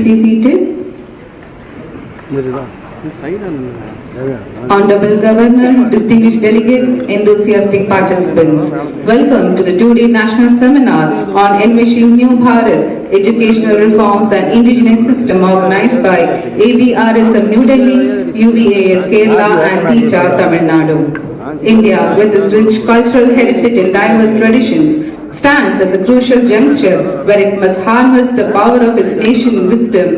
be seated. Honorable Governor, distinguished delegates, enthusiastic participants, welcome to the two-day national seminar on Envisioning New Bharat, Educational Reforms and Indigenous System organized by AVRSM New Delhi, UVAS Kerala and Thanthi Tamil Nadu. India, with its rich cultural heritage and diverse traditions, stands as a crucial juncture where it must harness the power of its nation wisdom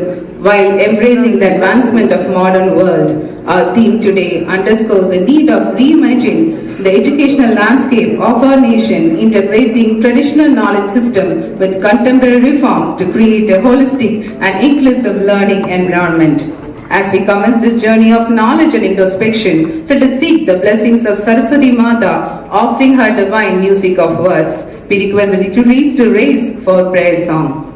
while embracing the advancement of modern world. Our theme today underscores the need of reimagining the educational landscape of our nation, integrating traditional knowledge system with contemporary reforms to create a holistic and inclusive learning environment. As we commence this journey of knowledge and introspection, let us seek the blessings of Saraswati Mata, offering her divine music of words. We request the dignitaries to raise for prayer song.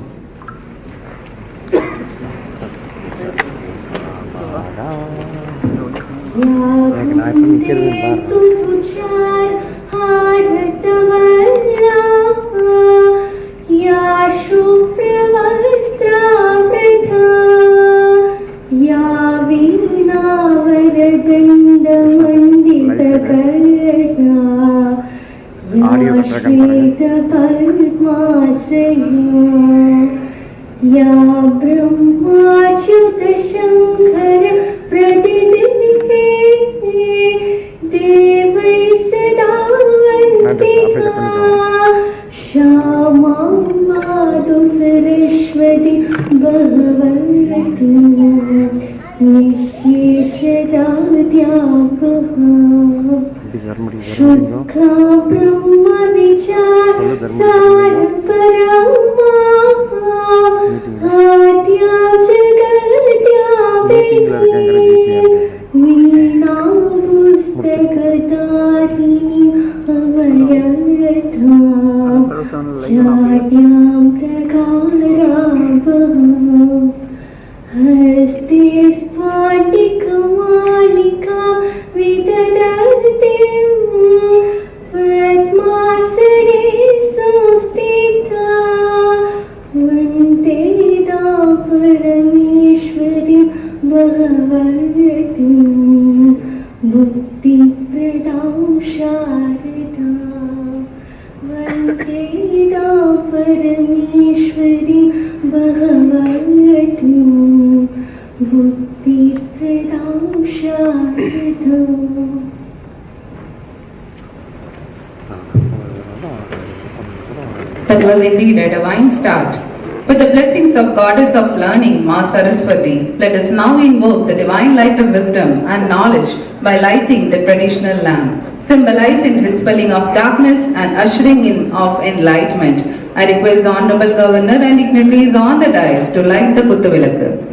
That was indeed a divine start. With the blessings of Goddess of Learning, Ma Saraswati, let us now invoke the divine light of wisdom and knowledge by lighting the traditional lamp, symbolizing dispelling of darkness and ushering in of enlightenment. I request the Honorable Governor and dignitaries on the dais to light the Kuttuvilakku.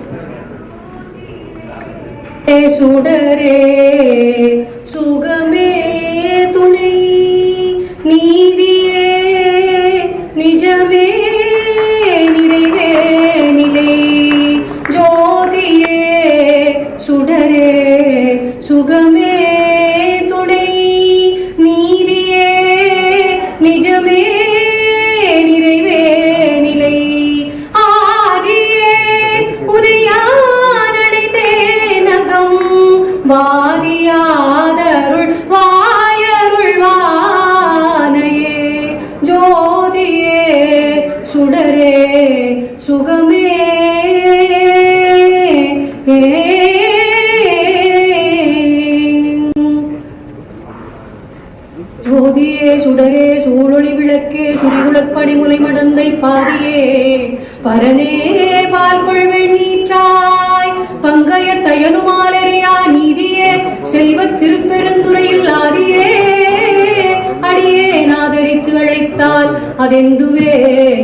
அதெந்துவே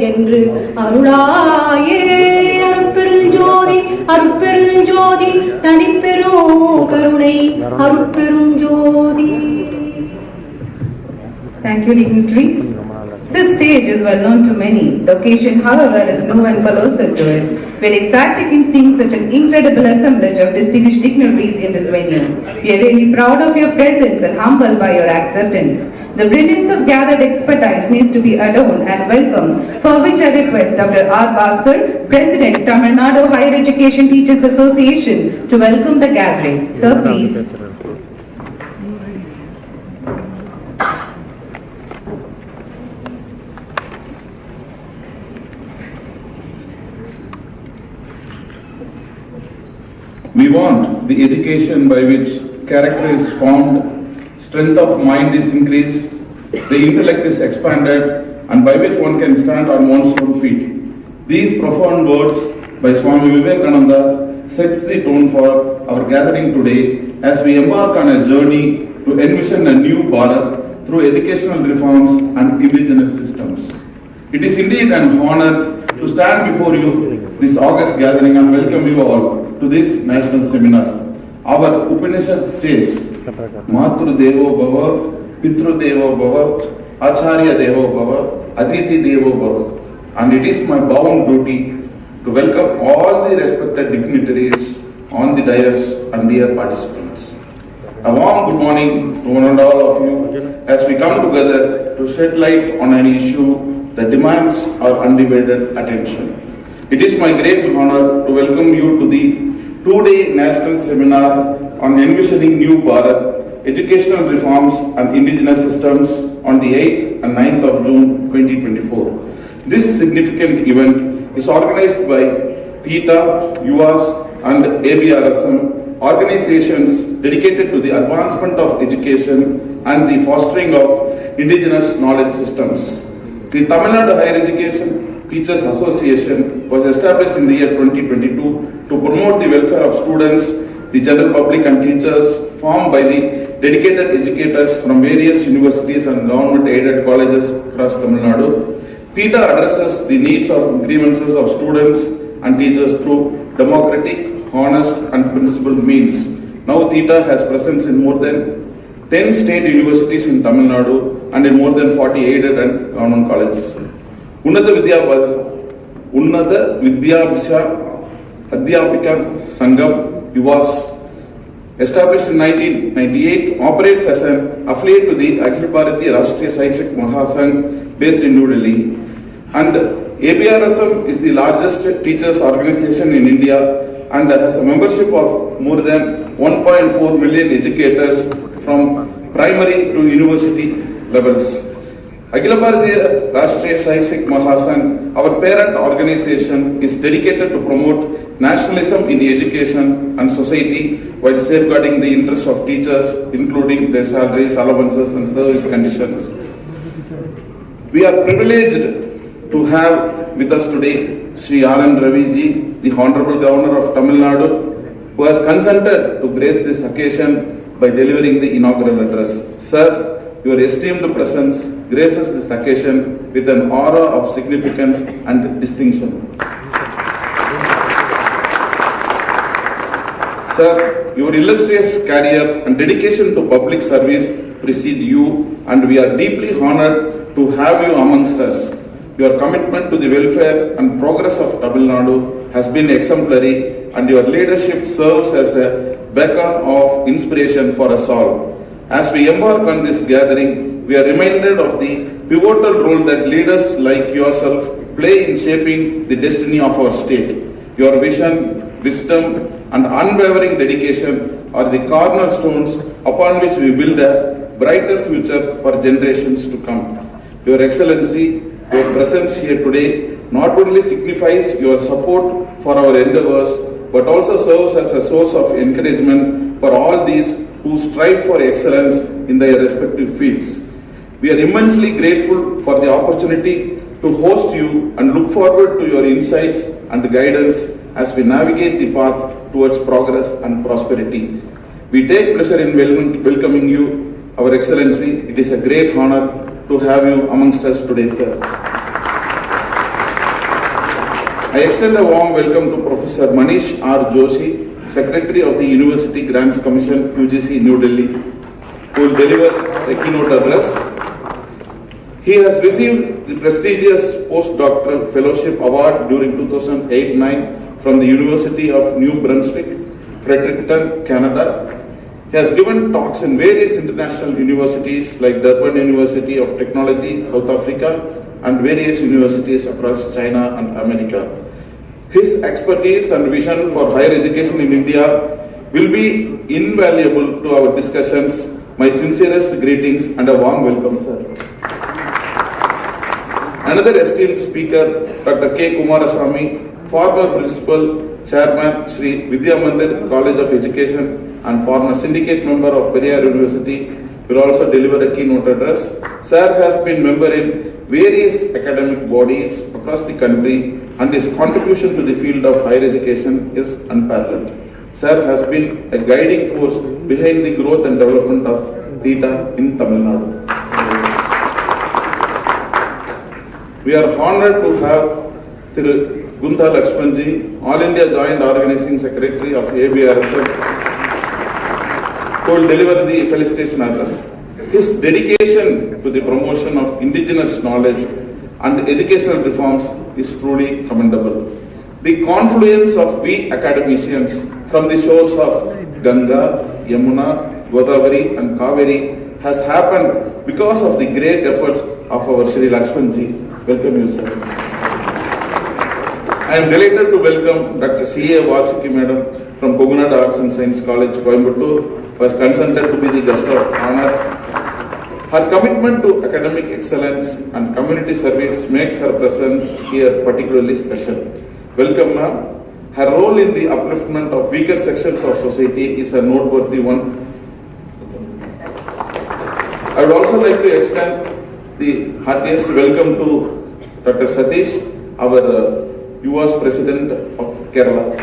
என்று அருளாயே அருட்பெருஞ்சோதி அருட்பெருஞ்சோதி தனிப்பெரும் கருணை அருட்பெருஞ்சோதி. Thank you, dignitaries. This stage is well known to many. The occasion, however, is new and colossal to us. We are ecstatic in seeing such an incredible assemblage of distinguished dignitaries in this venue. We are really proud of your presence and humbled by your acceptance. The brilliance of gathered expertise needs to be adorned and welcomed, for which I request Dr. R. Bhaskar, President, Tamil Nadu Higher Education Teachers Association, to welcome the gathering. Sir, please. We want the education by which character is formed, strength of mind is increased, the intellect is expanded, and by which one can stand on one's own feet. These profound words by Swami Vivekananda sets the tone for our gathering today as we embark on a journey to envision a new Bharat through educational reforms and indigenous systems. It is indeed an honor to stand before you this August gathering and welcome you all to this national seminar. Our Upanishad says, Matru Devo Bhava, Pitru Devo Bhava, Acharya Devo Bhava, Aditi Devo Bhava. And it is my bound duty to welcome all the respected dignitaries on the dais and dear participants. A warm good morning to one and all of you as we come together to shed light on an issue that demands our undivided attention. It is my great honor to welcome you to the two-day national seminar on envisioning new Bharat, educational reforms and indigenous systems on the 8th and 9th of June 2024. This significant event is organized by Theta, UAS and ABRSM, organizations dedicated to the advancement of education and the fostering of indigenous knowledge systems. The Tamil Nadu Higher Education Teachers Association was established in the year 2022 to promote the welfare of students, the general public and teachers, formed by the dedicated educators from various universities and government-aided colleges across Tamil Nadu. Theta addresses the needs of grievances of students and teachers through democratic, honest and principled means. Now Theta has presence in more than 10 state universities in Tamil Nadu and in more than 40 aided and government colleges. Unnata Vidyabhisa Adhyapika Sangam UAS, established in 1998, operates as an affiliate to the Akhil Bharatiya Rashtriya Shikshak Mahasangh based in New Delhi. And ABRSM is the largest teachers organization in India and has a membership of more than 1.4 million educators from primary to university levels. Akhil Bharatiya Rashtriya Shikshak Mahasangh, our parent organization, is dedicated to promote nationalism in education and society while safeguarding the interests of teachers, including their salaries, allowances and service conditions. We are privileged to have with us today Sri R.N. Raviji, the Honorable Governor of Tamil Nadu, who has consented to grace this occasion by delivering the inaugural address. Sir, your esteemed presence graces this occasion with an aura of significance and distinction. Sir, your illustrious career and dedication to public service precede you, and we are deeply honored to have you amongst us. Your commitment to the welfare and progress of Tamil Nadu has been exemplary, and your leadership serves as a beacon of inspiration for us all. As we embark on this gathering, we are reminded of the pivotal role that leaders like yourself play in shaping the destiny of our state. Your vision, wisdom, and unwavering dedication are the cornerstones upon which we build a brighter future for generations to come. Your Excellency, your presence here today not only signifies your support for our endeavors, but also serves as a source of encouragement for all these who strive for excellence in their respective fields. We are immensely grateful for the opportunity to host you and look forward to your insights and guidance as we navigate the path towards progress and prosperity. We take pleasure in welcoming you, Our Excellency. It is a great honor to have you amongst us today, sir. I extend a warm welcome to Professor Manish R. Joshi, Secretary of the University Grants Commission, UGC, New Delhi, who will deliver a keynote address. He has received the prestigious postdoctoral fellowship award during 2008-9 from the University of New Brunswick, Fredericton, Canada. He has given talks in various international universities like Durban University of Technology, South Africa, and various universities across China and America. His expertise and vision for higher education in India will be invaluable to our discussions. My sincerest greetings and a warm welcome, sir. Another esteemed speaker, Dr. K. Kumarasamy, former principal, chairman, Sri Vidya Mandir College of Education, and former syndicate member of Periyar University, will also deliver a keynote address. Sir has been member in various academic bodies across the country, and his contribution to the field of higher education is unparalleled. Sir has been a guiding force behind the growth and development of Dina in Tamil Nadu. We are honored to have Thiru Guntha Lakshmanji, All India Joint Organizing Secretary of ABRSF, who will deliver the felicitation address. His dedication to the promotion of indigenous knowledge and educational reforms is truly commendable. The confluence of we academicians from the shores of Ganga, Yamuna, Godavari and Kaveri has happened because of the great efforts of our Sri Lakshmanji. Welcome you, sir. I am delighted to welcome Dr. C.A. Vasiki Madam from Kogunad Arts and Science College, Coimbatore, who has consented to be the guest of honor. Her commitment to academic excellence and community service makes her presence here particularly special. Welcome, ma'am. Her role in the upliftment of weaker sections of society is a noteworthy one. I would also like to extend the heartiest welcome to Dr. Satish, our US President of Kerala.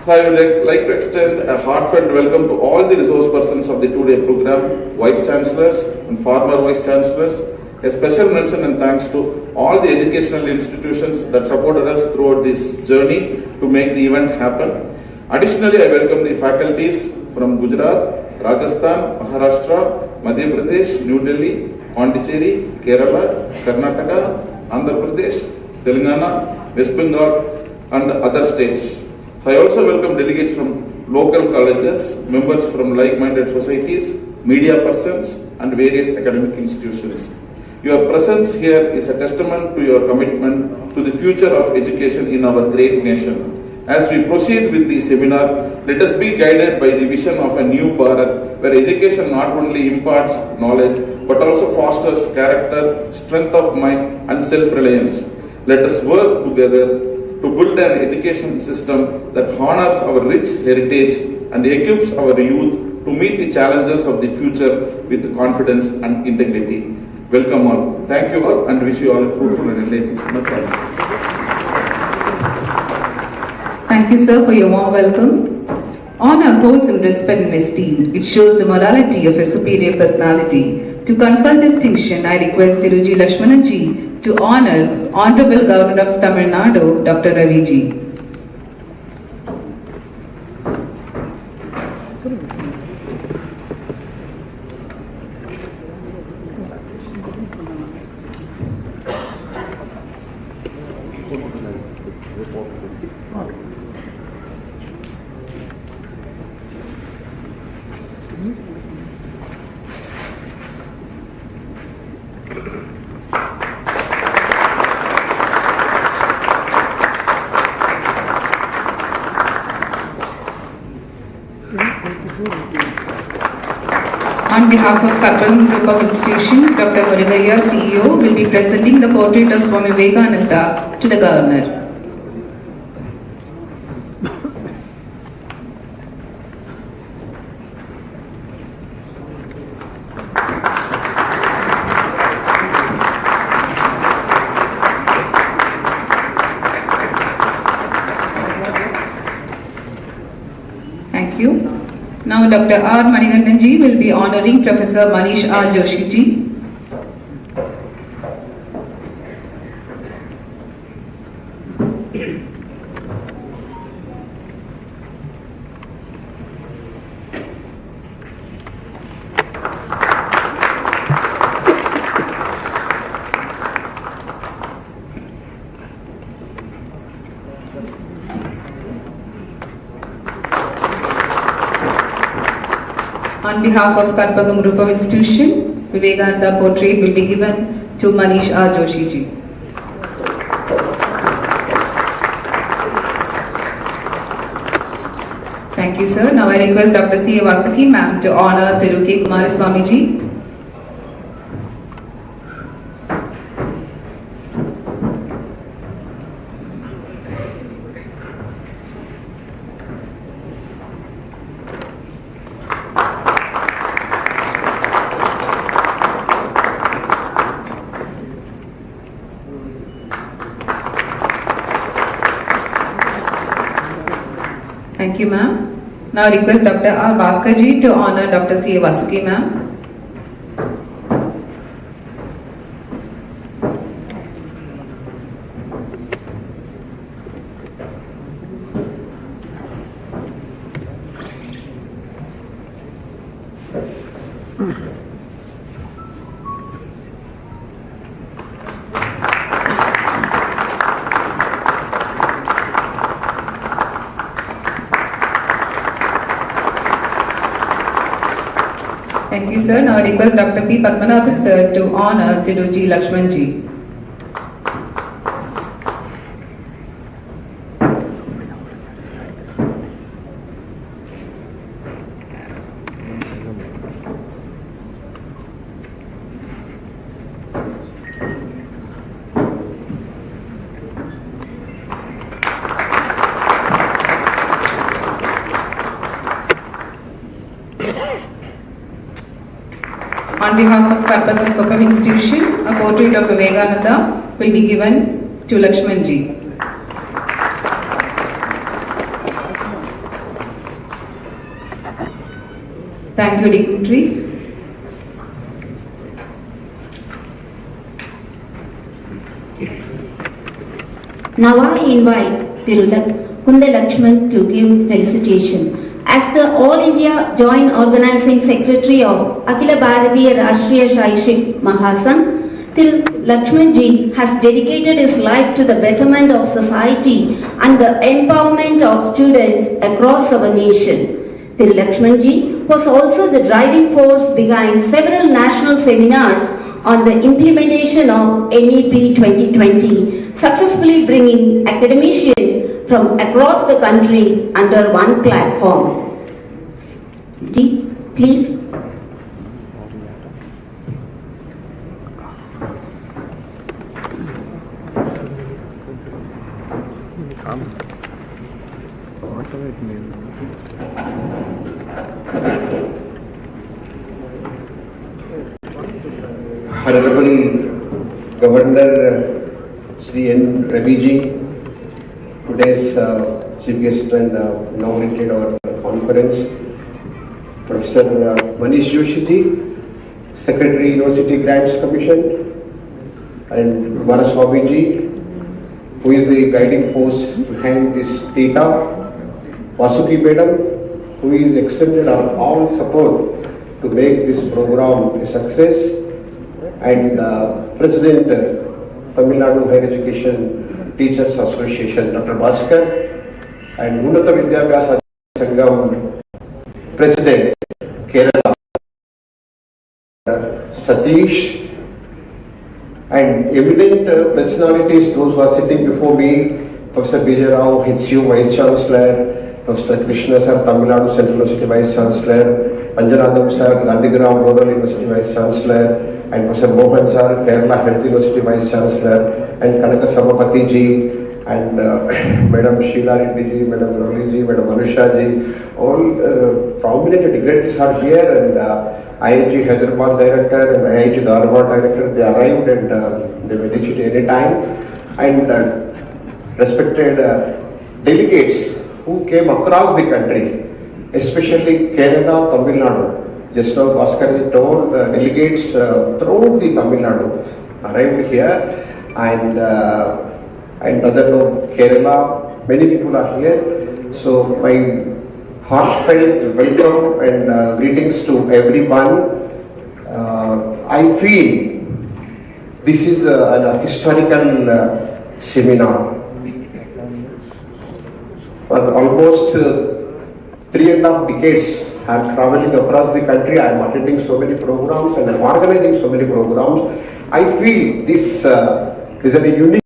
So I would like to extend a heartfelt welcome to all the resource persons of the two-day program, Vice Chancellors and former Vice Chancellors. A special mention and thanks to all the educational institutions that supported us throughout this journey to make the event happen. Additionally, I welcome the faculties from Gujarat, Rajasthan, Maharashtra, Madhya Pradesh, New Delhi, Pondicherry, Kerala, Karnataka, Andhra Pradesh, Telangana, West Bengal, and other states. So I also welcome delegates from local colleges, members from like-minded societies, media persons, and various academic institutions. Your presence here is a testament to your commitment to the future of education in our great nation. As we proceed with the seminar, let us be guided by the vision of a new Bharat, where education not only imparts knowledge, but also fosters character, strength of mind, and self-reliance. Let us work together to build an education system that honors our rich heritage and equips our youth to meet the challenges of the future with confidence and integrity. Welcome all. Thank you all and wish you all a fruitful and enlightening summer. Thank you, sir, for your warm welcome. Honor holds in respect and esteem. It shows the morality of a superior personality. To confer distinction, I request Thiruji Lakshmananji to honor Honorable Governor of Tamil Nadu, Dr. Raviji. On behalf of Kaplan Group of Institutions, Dr. Murugaya, CEO, will be presenting the portrait of Swami Vivekananda to the Governor. Thank you. Now Dr. R. Manigandanji will be honoring Professor Manish R. Joshiji. On behalf of Karpagam Group of Institution, Vivekananda portrait will be given to Manish R. Joshi ji. Thank you, sir. Now I request Dr. C. A. Vasuki ma'am to honor Thiru Kumaraswamy ji. Thank you, ma'am. Now I request Dr. R. Bhaskar ji to honor Dr. C. A. Vasuki ma'am. Thank you, sir. Now I request Dr. P. Padmanabhan sir to honor Thiruji Lakshman ji. On behalf of Karpagam Group of Institution, a portrait of Vivekananda will be given to Lakshman ji. Thank you, dignitaries. Now I invite Kunda Lakshman to give felicitation. As the All India Joint Organizing Secretary of Akhila Bharatiya Rashtriya Shaishik Mahasangh, Thiru Lakshman ji has dedicated his life to the betterment of society and the empowerment of students across our nation. Thiru Lakshman ji was also the driving force behind several national seminars on the implementation of NEP 2020, successfully bringing academicians from across the country under one platform. Ji, please. Honorable Governor Sri N. Ravi ji, today's Chief Guest and inaugurated our conference, Professor Manish Joshi ji, Secretary University Grants Commission, and Kumaraswamy ji, who is the guiding force behind this data, Vasuki madam, who is extended our all support to make this program a success, and President Tamil Nadu Higher Education Teachers Association, Dr. Bhaskar, and Unnata Vidyabhyasa Sangam President Kerala, Satish, and eminent personalities, those who are sitting before me, Professor B.J. Rao, HCU Vice Chancellor, Professor Krishna Sir, Tamil Nadu Central University Vice Chancellor, Anjanadam Sir, Gandhigram Rural University Vice Chancellor, and Professor Mohan Sir, Kerala Health University Vice Chancellor, and Kanaka Samapati ji, and Madam Sheila Reddy ji, Madam Ravli ji, Madam Anusha ji, all prominent dignitaries are here, and IIT Hyderabad Director and IIT Dharwad Director, they arrived and they may reach it any time, and respected delegates who came across the country, especially Kerala, Tamil Nadu. Just now Bhaskar told delegates throughout the Tamil Nadu arrived here, and other note Kerala, many people are here. So my heartfelt welcome and greetings to everyone. I feel this is a historical seminar. For almost 3.5 decades I'm traveling across the country, I'm attending so many programs and I'm organizing so many programs. I feel this is a unique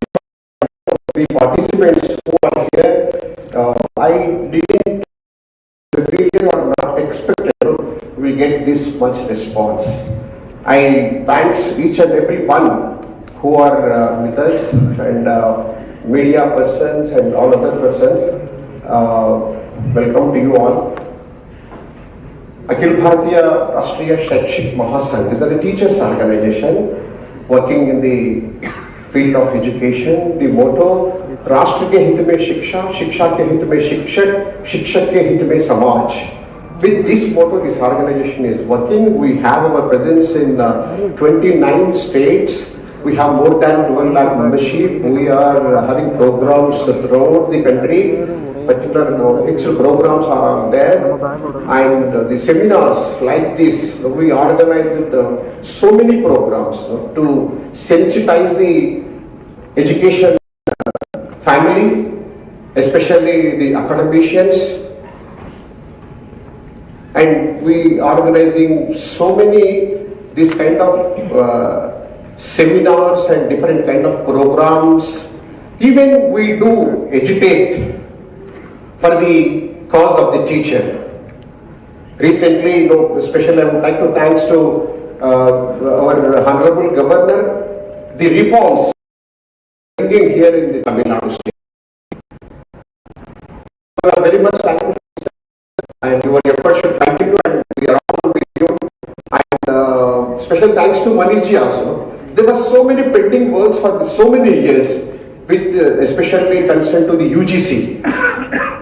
the participants who are here. I didn't really or not expect we get this much response. I thanks each and every one who are with us and media persons and all other persons. Welcome to you all. Akhil Bharatiya Rashtriya Shaikshik Mahasangh is a teachers organization working in the field of education. The motto राष्ट्र के हित में शिक्षा, शिक्षा के हित में शिक्षक, शिक्षक के हित में समाज. With this motto, this organization is working. We have our presence in 29 states. We have more than 1 lakh membership. We are having programs throughout the country. Particular fixed programs are there, and the seminars like this, we organized so many programs to sensitize the education family, especially the academicians, and we are organizing so many this kind of seminars and different kind of programs. Even we do educate for the cause of the teacher. Recently, especially I would like to thanks to our Honorable Governor, the reforms bringing here in the Tamil Nadu state. We are very much thankful and your efforts should continue and we are all with you. And special thanks to Manishji also. There were so many pending works for so many years with especially concerned to the UGC.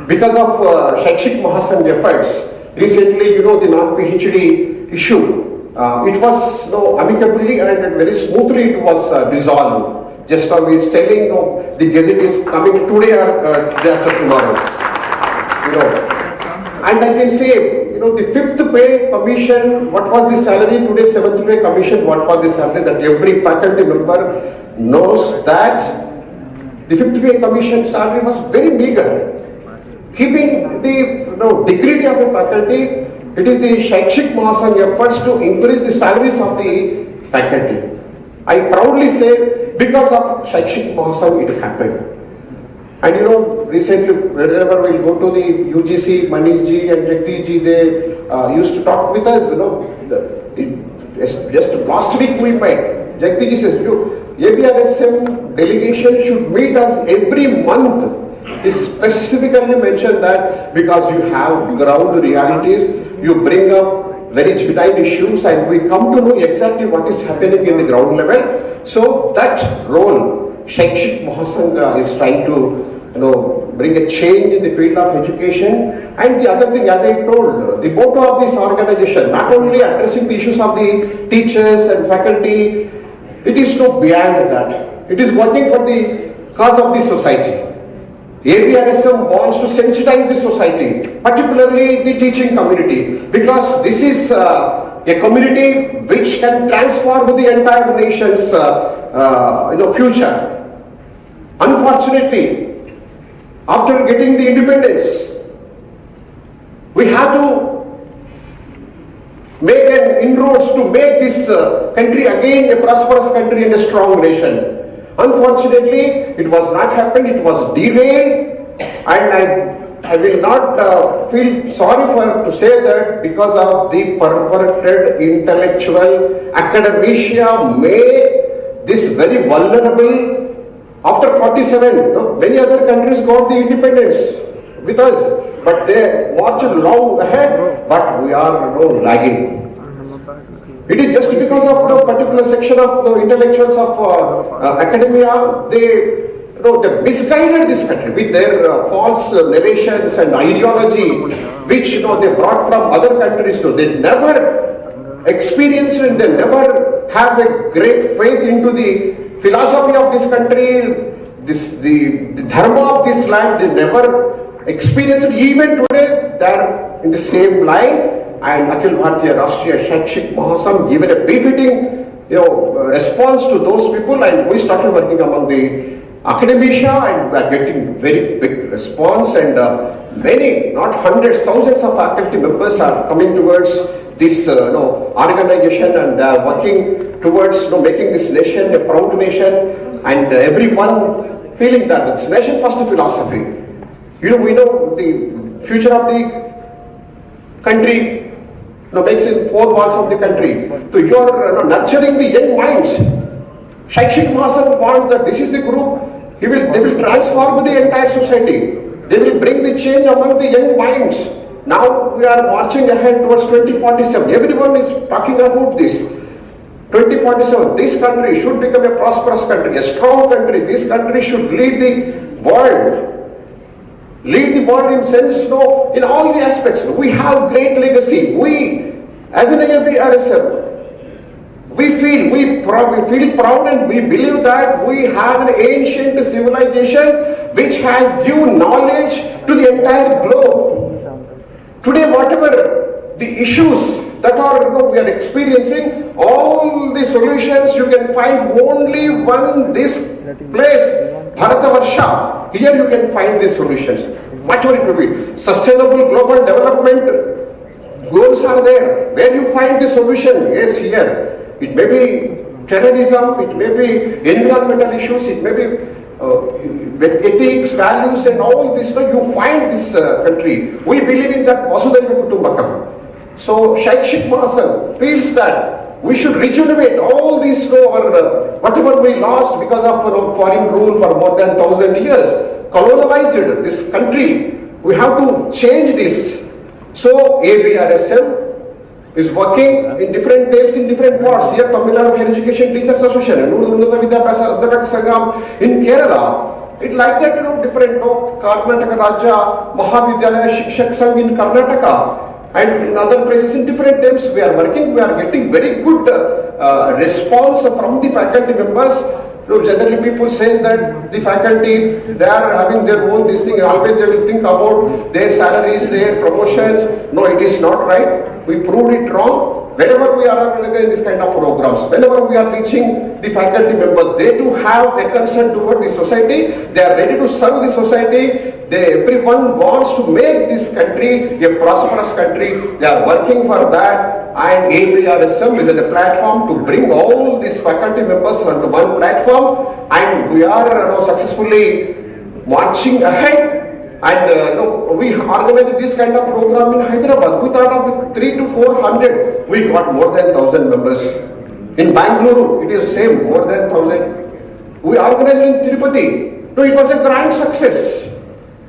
Because of Shaikshik Mahasangh efforts, recently, the non-PhD issue, it was amicably and very smoothly it was resolved. Just now he is telling, the gazette is coming today or day after tomorrow. And I can say, the 5th pay commission, what was the salary today? 7th pay commission, what was the salary? That every faculty member knows that the 5th pay commission salary was very meager. Keeping the dignity of a faculty, it is the Shaikshik Mahasangh efforts to increase the salaries of the faculty. I proudly say, because of Shaikshik Mahasangh it happened. And recently, whenever we go to the UGC, Manishji and Jagdishji, they used to talk with us, just last week we met. Jagdishji says, ABRSM delegation should meet us every month. He specifically mentioned that because you have ground realities, you bring up very genuine issues and we come to know exactly what is happening in the ground level. So that role, Shaikshik Mahasangh is trying to bring a change in the field of education. And the other thing, as I told, the motto of this organization, not only addressing the issues of the teachers and faculty, it is beyond that. It is working for the cause of the society. ABRSM wants to sensitize the society, particularly the teaching community, because this is a community which can transform the entire nation's future. Unfortunately, after getting the independence, we have to make an inroads to make this country again a prosperous country and a strong nation. Unfortunately, it was not happened, it was derailed, and I will not feel sorry to say that because of the perverted intellectual academia made this very vulnerable. After 47, many other countries got the independence with us, but they marched long ahead, but we are lagging. It is just because of a particular section of intellectuals of academia, they misguided this country with their false narrations and ideology, which they brought from other countries. They never experienced and they never have a great faith into the philosophy of this country, the dharma of this land. They never experienced it. Even today, they are in the same line. And Akhil Bharatiya Rashtriya Shaikshik Mahasangh given a befitting response to those people, and we started working among the academia and we are getting very big response, and many, not hundreds, thousands of faculty members are coming towards this organization, and they are working towards making this nation a proud nation, and everyone feeling that this nation first philosophy. We know the future of the country makes in four walls of the country. So you are nurturing the young minds. Shaikshik Mahasabha wants that this is the group, they will transform the entire society. They will bring the change among the young minds. Now we are marching ahead towards 2047. Everyone is talking about this. 2047, this country should become a prosperous country, a strong country. This country should lead the world. Lead the world in sense, in all the aspects. We have great legacy. We, as an ABRSM, we feel proud, and we believe that we have an ancient civilization which has given knowledge to the entire globe. Today, whatever the issues that we are experiencing, all the solutions you can find only this place, Bharatavarsha. Here you can find these solutions. Whatever it will be, sustainable global development goals are there. Where you find the solution? Yes, here. It may be terrorism, it may be environmental issues, it may be ethics, values, and all this. You find this country. We believe in that Vasudhaiva Kutumbakam. So Shaikshik Mahasabha feels that we should rejuvenate all these whatever we lost because of foreign rule for more than 1,000 years, colonized this country. We have to change this. So ABRSM is working in different names in different parts. Here Tamil Nadu Higher Education Teachers Association, in Kerala, it's like that, different, Karnataka Rajya Mahavidyalaya Shikshak Sangh in Karnataka, and in other places in different names we are working. We are getting very good response from the faculty members. Generally people say that the faculty, they are having their own this thing, always they will think about their salaries, their promotions. No, it is not right. We proved it wrong. Whenever we are in this kind of programs, whenever we are reaching the faculty members, they too have a concern toward the society. They are ready to serve the society. Everyone wants to make this country a prosperous country. They are working for that. And ABRSM is a platform to bring all these faculty members onto one platform. And we are successfully marching ahead. And we organized this kind of program in Hyderabad. We thought of 300 to 400. We got more than 1,000 members. In Bangalore, it is same, more than 1,000. We organized in Tirupati. No, it was a grand success.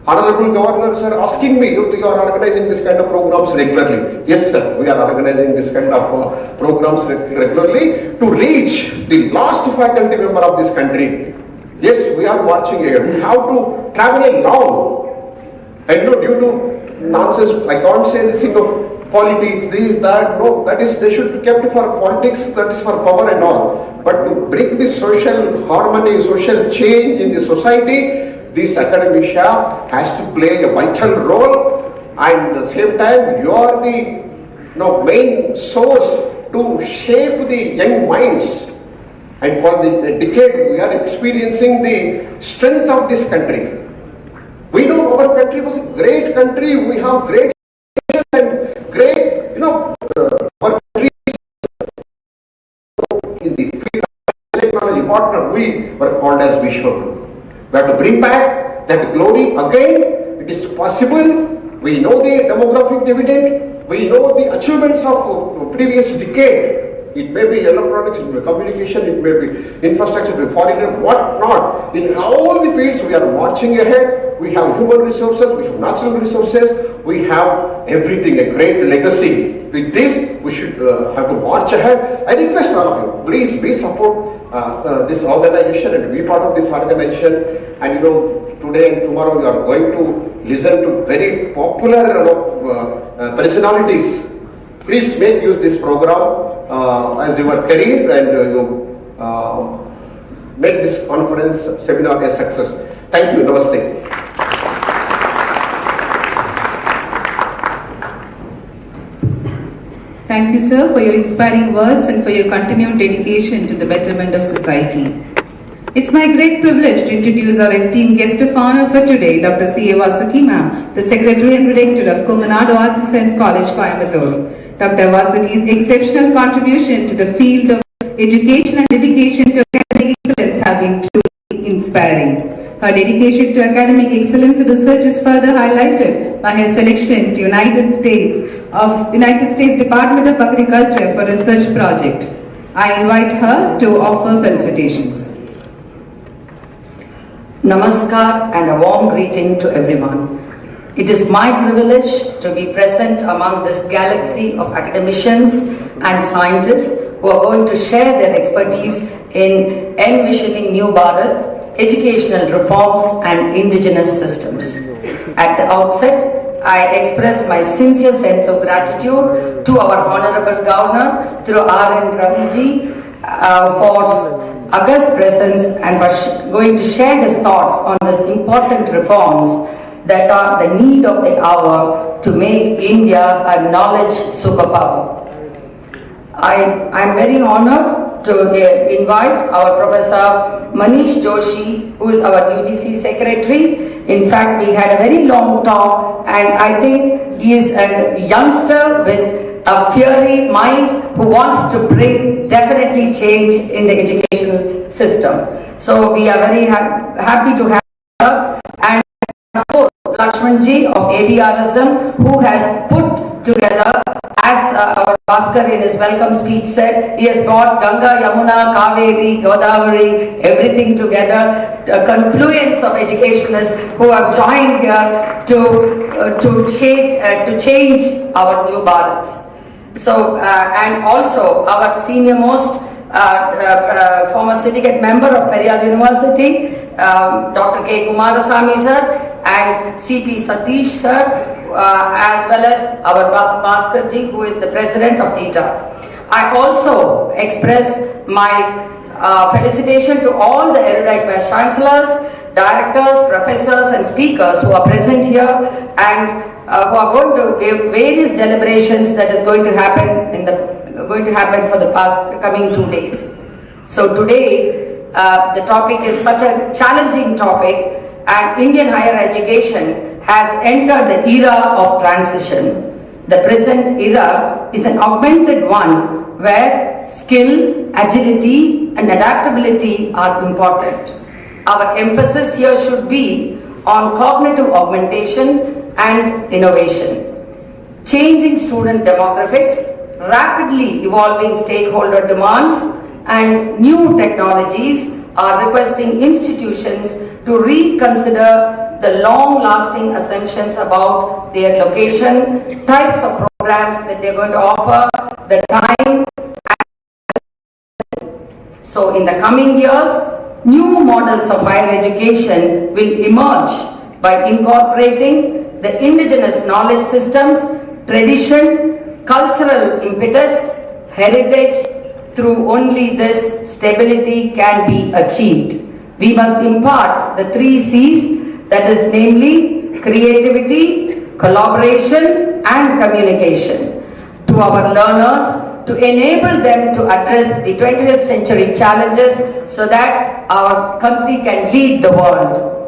Honorable Governor sir asking me, you are organizing this kind of programs regularly. Yes sir, we are organizing this kind of programs regularly to reach the last faculty member of this country. Yes, we are marching ahead. We have to travel along. And due to nonsense, I can't say this, politics, this, that, no, that is, they should be kept for politics, that is for power and all. But to bring the social harmony, social change in the society, this academia has to play a vital role, and at the same time, you are the main source to shape the young minds. And for the decade, we are experiencing the strength of this country. We know our country was a great country. We have great and great, our country in the field of technology partner. We were called as Vishwaguru. We have to bring back that glory again. It is possible. We know the demographic dividend. We know the achievements of previous decade. It may be electronics, it may be communication, it may be infrastructure, it may be foreign, what not. In all the fields we are marching ahead. We have human resources, we have natural resources, we have everything, a great legacy. With this, we should have to march ahead. I request all of you, please support this organization and be part of this organization. And today and tomorrow we are going to listen to very popular personalities. Please make use this program as your career, and you make this conference seminar a success. Thank you. Namaste. Thank you, sir, for your inspiring words and for your continued dedication to the betterment of society. It's my great privilege to introduce our esteemed guest of honor for today, Dr. C.A. Vasuki Ma'am, the Secretary and Director of Tamil Arts and Science College, Coimbatore. Dr. Vasuki's exceptional contribution to the field of education and dedication to academic excellence have been truly inspiring. Her dedication to academic excellence and research is further highlighted by her selection to United States Department of Agriculture for research project. I invite her to offer felicitations. Namaskar and a warm greeting to everyone. It is my privilege to be present among this galaxy of academicians and scientists who are going to share their expertise in envisioning New Bharat, educational reforms and indigenous systems. At the outset, I express my sincere sense of gratitude to our Honorable Governor through R.N. Raviji for august presence and for going to share his thoughts on these important reforms that are the need of the hour to make India a knowledge superpower. I am very honored to invite our Professor Manish Joshi, who is our UGC Secretary. In fact, we had a very long talk and I think he is a youngster with a fiery mind who wants to bring definitely change in the educational system. So we are very happy to have her, and of course Lakshmanji of ABRSM, who has put together, as our Bhaskar in his welcome speech said, he has brought Ganga, Yamuna, Kaveri, Godavari, everything together, a confluence of educationists who have joined here to change our New Bharat. So, and also our senior most former syndicate member of Periyar University, Dr. K. Kumarasamy sir and C.P. Satish sir, as well as our Bhaskar ji, who is the president of THETA. I also express my felicitation to all the erudite vice chancellors, directors, professors and speakers who are present here and who are going to give various deliberations that is going to happen for the coming 2 days. So today the topic is such a challenging topic, and Indian higher education has entered the era of transition. The present era is an augmented one where skill, agility and adaptability are important. Our emphasis here should be on cognitive augmentation and innovation. Changing student demographics, rapidly evolving stakeholder demands and new technologies are requesting institutions to reconsider the long-lasting assumptions about their location, types of programs that they're going to offer, the time. So in the coming years, new models of higher education will emerge by incorporating the indigenous knowledge systems, tradition, cultural impetus, heritage. Through only this, stability can be achieved. We must impart the 3 C's, that is namely creativity, collaboration and communication to our learners to enable them to address the 20th century challenges so that our country can lead the world.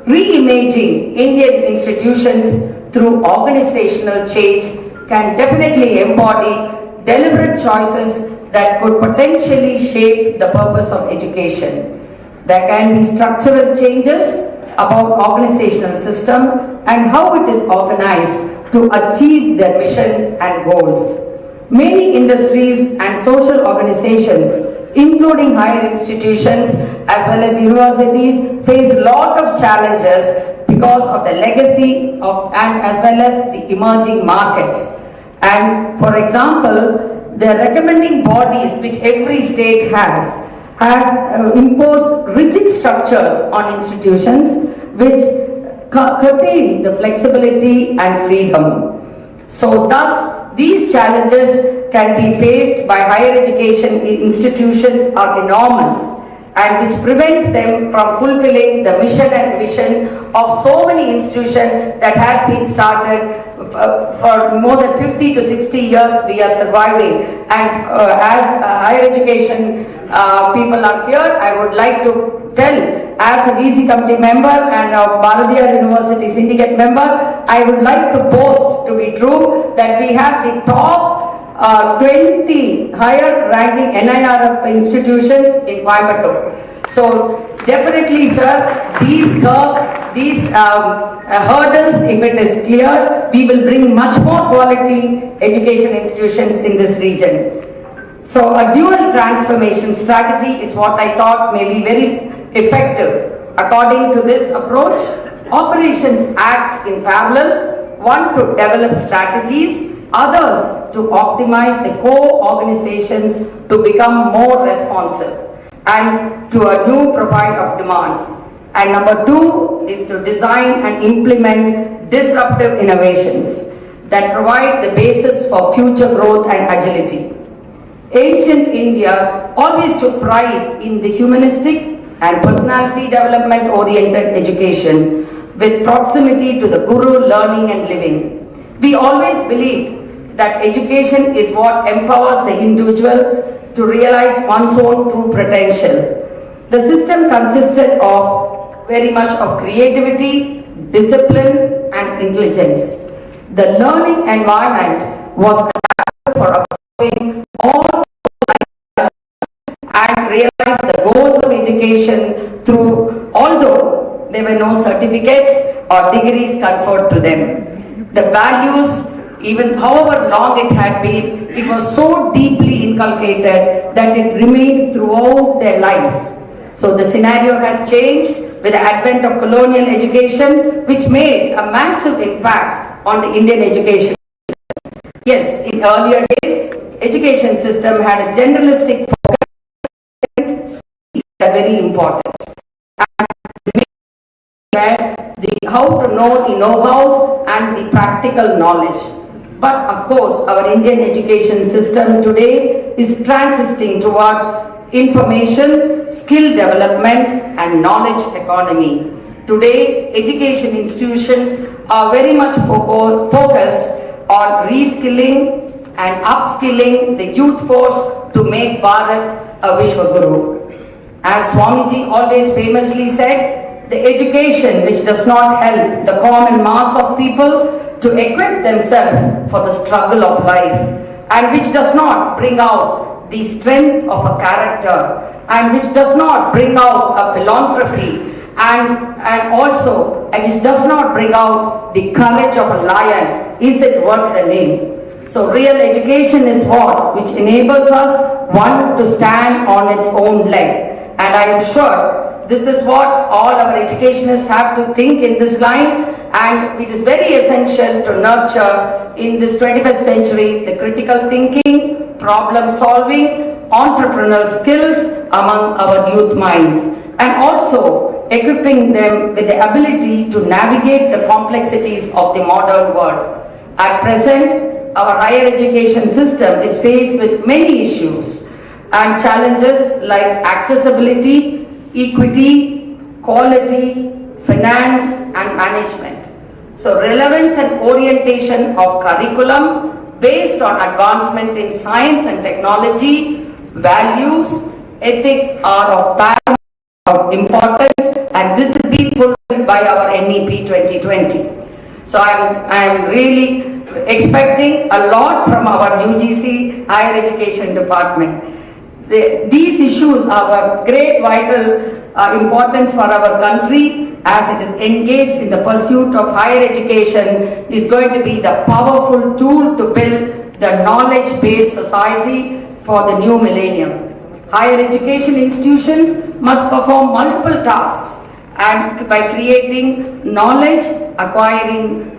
Reimaging Indian institutions through organizational change can definitely embody deliberate choices that could potentially shape the purpose of education. There can be structural changes about organizational system and how it is organized to achieve their mission and goals. Many industries and social organizations, including higher institutions as well as universities, face a lot of challenges because of the legacy of and as well as the emerging markets. And for example, the recommending bodies which every state has imposed rigid structures on institutions which curtail the flexibility and freedom. So thus, these challenges can be faced by higher education institutions are enormous, and which prevents them from fulfilling the mission and vision of so many institutions that has been started for more than 50 to 60 years we are surviving. And as higher education people are here, I would like to tell, as a VC committee member and a Bharathiar University syndicate member, I would like to boast, to be true, that we have the top 20 higher ranking NIRF institutions in Coimbatore. So definitely, sir, these hurdles, if it is clear, we will bring much more quality education institutions in this region. So a dual transformation strategy is what I thought may be very effective. According to this approach, operations act in parallel, one to develop strategies, others to optimize the core organizations to become more responsive and to a new profile of demands. And number two is to design and implement disruptive innovations that provide the basis for future growth and agility. Ancient India always took pride in the humanistic and personality development oriented education with proximity to the guru, learning and living. We always believed that education is what empowers the individual to realize one's own true potential. The system consisted of very much of creativity, discipline and intelligence. The learning environment was adapted for observing all and realize the goals of education through, although there were no certificates or degrees conferred to them. The values, even however long it had been, it was so deeply inculcated that it remained throughout their lives. So the scenario has changed with the advent of colonial education, which made a massive impact on the Indian education system. Yes, in earlier days, education system had a generalistic focus, very important. And how to know the know-hows and the practical knowledge. But of course, our Indian education system today is transiting towards information, skill development and knowledge economy. Today, education institutions are very much focused on reskilling and upskilling the youth force to make Bharat a Vishwaguru. As Swamiji always famously said, the education which does not help the common mass of people to equip themselves for the struggle of life and which does not bring out the strength of a character and which does not bring out a philanthropy and also which does not bring out the courage of a lion, is it worth the name? So real education is what which enables us one to stand on its own leg. And I am sure this is what all our educationists have to think in this line, and it is very essential to nurture in this 21st century the critical thinking, problem solving, entrepreneurial skills among our youth minds, and also equipping them with the ability to navigate the complexities of the modern world. At present, our higher education system is faced with many issues and challenges like accessibility, equity, quality, finance and management. So relevance and orientation of curriculum based on advancement in science and technology, values, ethics are of paramount importance, and this is being fulfilled by our NEP 2020. So I am really expecting a lot from our UGC Higher Education Department. These issues are of great vital importance for our country, as it is engaged in the pursuit of higher education is going to be the powerful tool to build the knowledge-based society for the new millennium. Higher education institutions must perform multiple tasks, and by creating knowledge, acquiring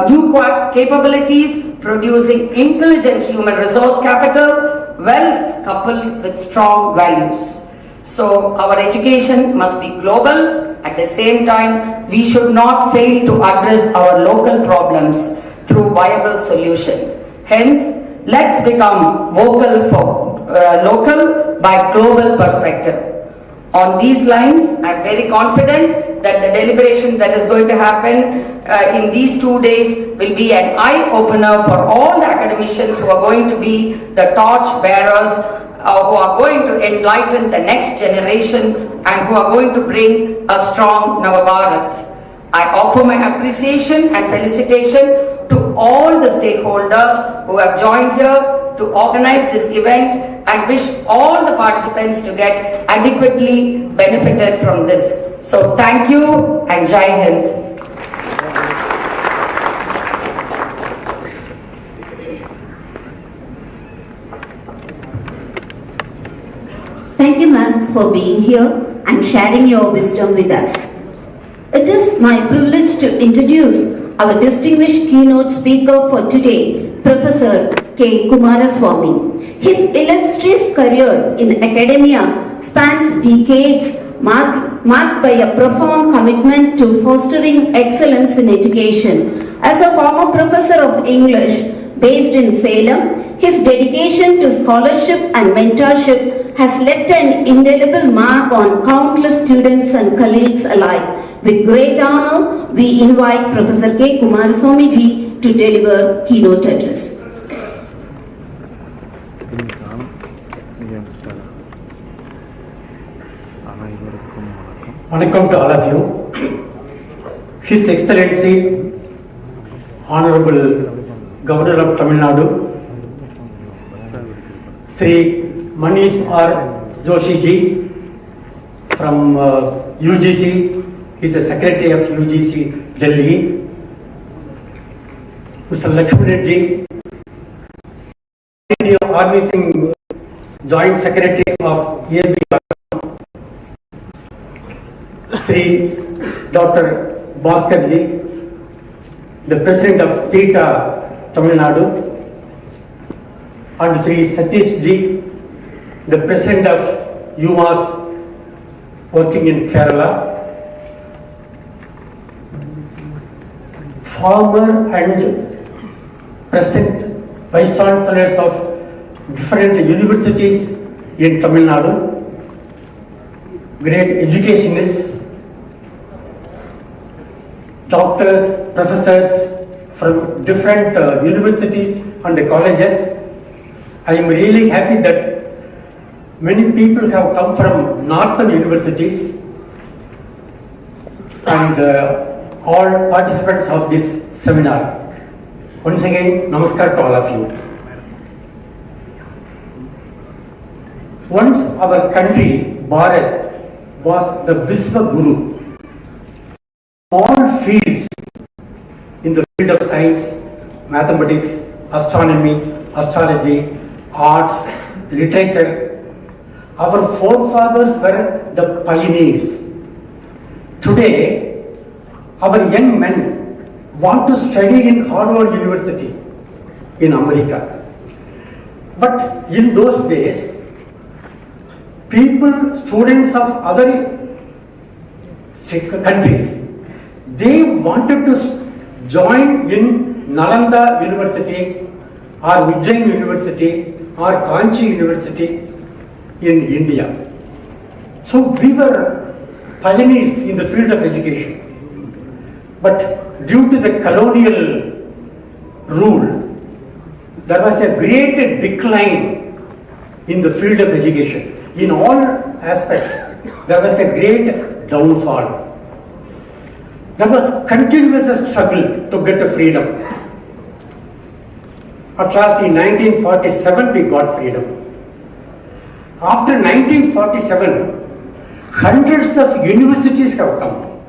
new capabilities, producing intelligent human resource capital, wealth coupled with strong values. So our education must be global. At the same time, we should not fail to address our local problems through viable solution. Hence, let's become vocal for local by global perspective. On these lines, I am very confident that the deliberation that is going to happen in these 2 days will be an eye-opener for all the academicians who are going to be the torch bearers, who are going to enlighten the next generation and who are going to bring a strong Navabharat. I offer my appreciation and felicitation to all the stakeholders who have joined here to organize this event and wish all the participants to get adequately benefited from this. So thank you and Jai Hind. Thank you, ma'am, for being here and sharing your wisdom with us. It is my privilege to introduce our distinguished keynote speaker for today, Professor K. Kumaraswamy. His illustrious career in academia spans decades, marked by a profound commitment to fostering excellence in education. As a former professor of English based in Salem, his dedication to scholarship and mentorship has left an indelible mark on countless students and colleagues alike. With great honor, we invite Professor K. Kumaraswamy ji to deliver keynote address. Welcome to all of you. His Excellency, Honorable Governor of Tamil Nadu, Sri Manish R. Joshi ji from UGC, he is the Secretary of UGC Delhi, Mr. Lakshman ji, organizing Joint Secretary of EAB, Sri Dr. Bhaskar ji, the President of Theta Tamil Nadu, and Sri Satish ji, the President of UMass working in Kerala, former and present Vice Chancellors of different universities in Tamil Nadu, great educationists, doctors, professors from different universities and colleges. I am really happy that many people have come from northern universities and all participants of this seminar. Once again, namaskar to all of you. Once our country, Bharat, was the Vishwa Guru. All fields in the field of science, mathematics, astronomy, astrology, arts, literature, our forefathers were the pioneers. Today, our young men want to study in Harvard University in America. But in those days, students of other countries, they wanted to join in Nalanda University or Ujjain University or Kanchi University in India. So we were pioneers in the field of education. But due to the colonial rule, there was a great decline in the field of education. In all aspects, there was a great downfall. There was continuous struggle to get a freedom. At last in 1947 we got freedom. After 1947, hundreds of universities have come.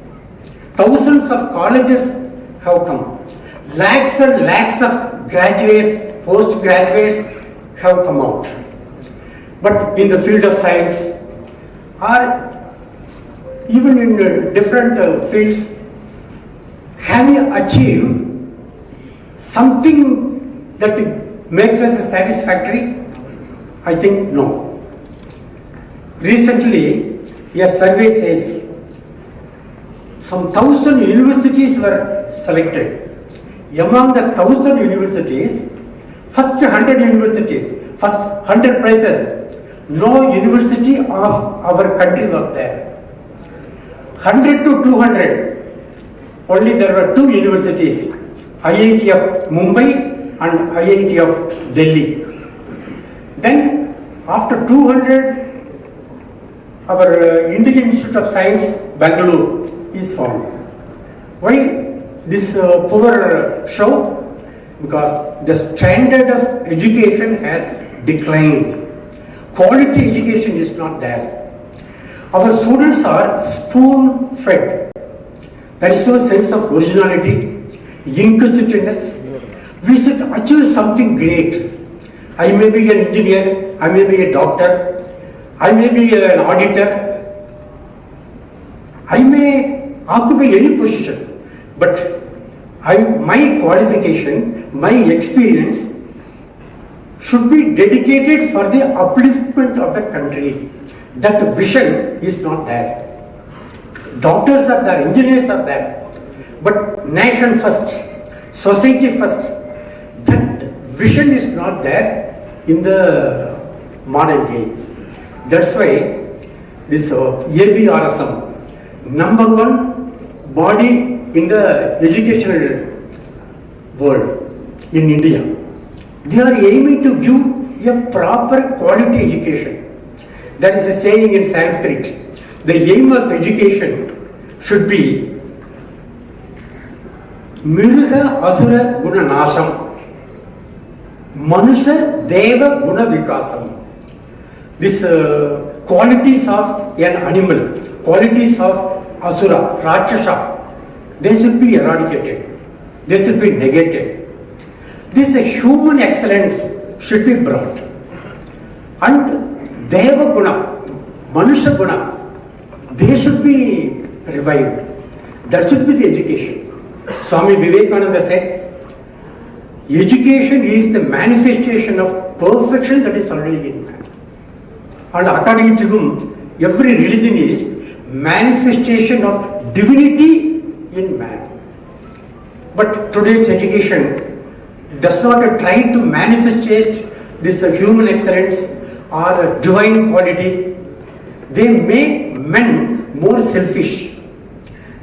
Thousands of colleges have come. Lakhs and lakhs of graduates, postgraduates have come out. But in the field of science or even in different fields, have you achieved something that makes us satisfactory? I think no. Recently, a survey says some 1,000 universities were selected. Among the 1,000 universities, first 100 universities, first 100 places, no university of our country was there. 100 to 200, only there were two universities, IIT of Mumbai and IIT of Delhi. Then after 200, our Indian Institute of Science, Bangalore, is formed. Why this poor show? Because the standard of education has declined. Quality education is not there. Our students are spoon-fed. There is no sense of originality, inquisitiveness. We should achieve something great. I may be an engineer, I may be a doctor, I may be an auditor, I may occupy any position, but my qualification, my experience should be dedicated for the upliftment of the country. That vision is not there. Doctors are there, engineers are there, but nation first, society first. That vision is not there in the modern age. That's why this ABRSM, number one body in the educational world in India, they are aiming to give a proper quality education. There is a saying in Sanskrit, the aim of education should be Mirga Asura Guna Nasham, Manusha Deva Guna Vikasam. These qualities of an animal, qualities of Asura, Rakshasa, they should be eradicated, they should be negated. This human excellence should be brought. And Deva Guna, Manusha Guna, they should be revived. That should be the education. Swami Vivekananda said, education is the manifestation of perfection that is already in man. And according to him, every religion is manifestation of divinity in man. But today's education does not try to manifestate this human excellence or divine quality. They make men more selfish.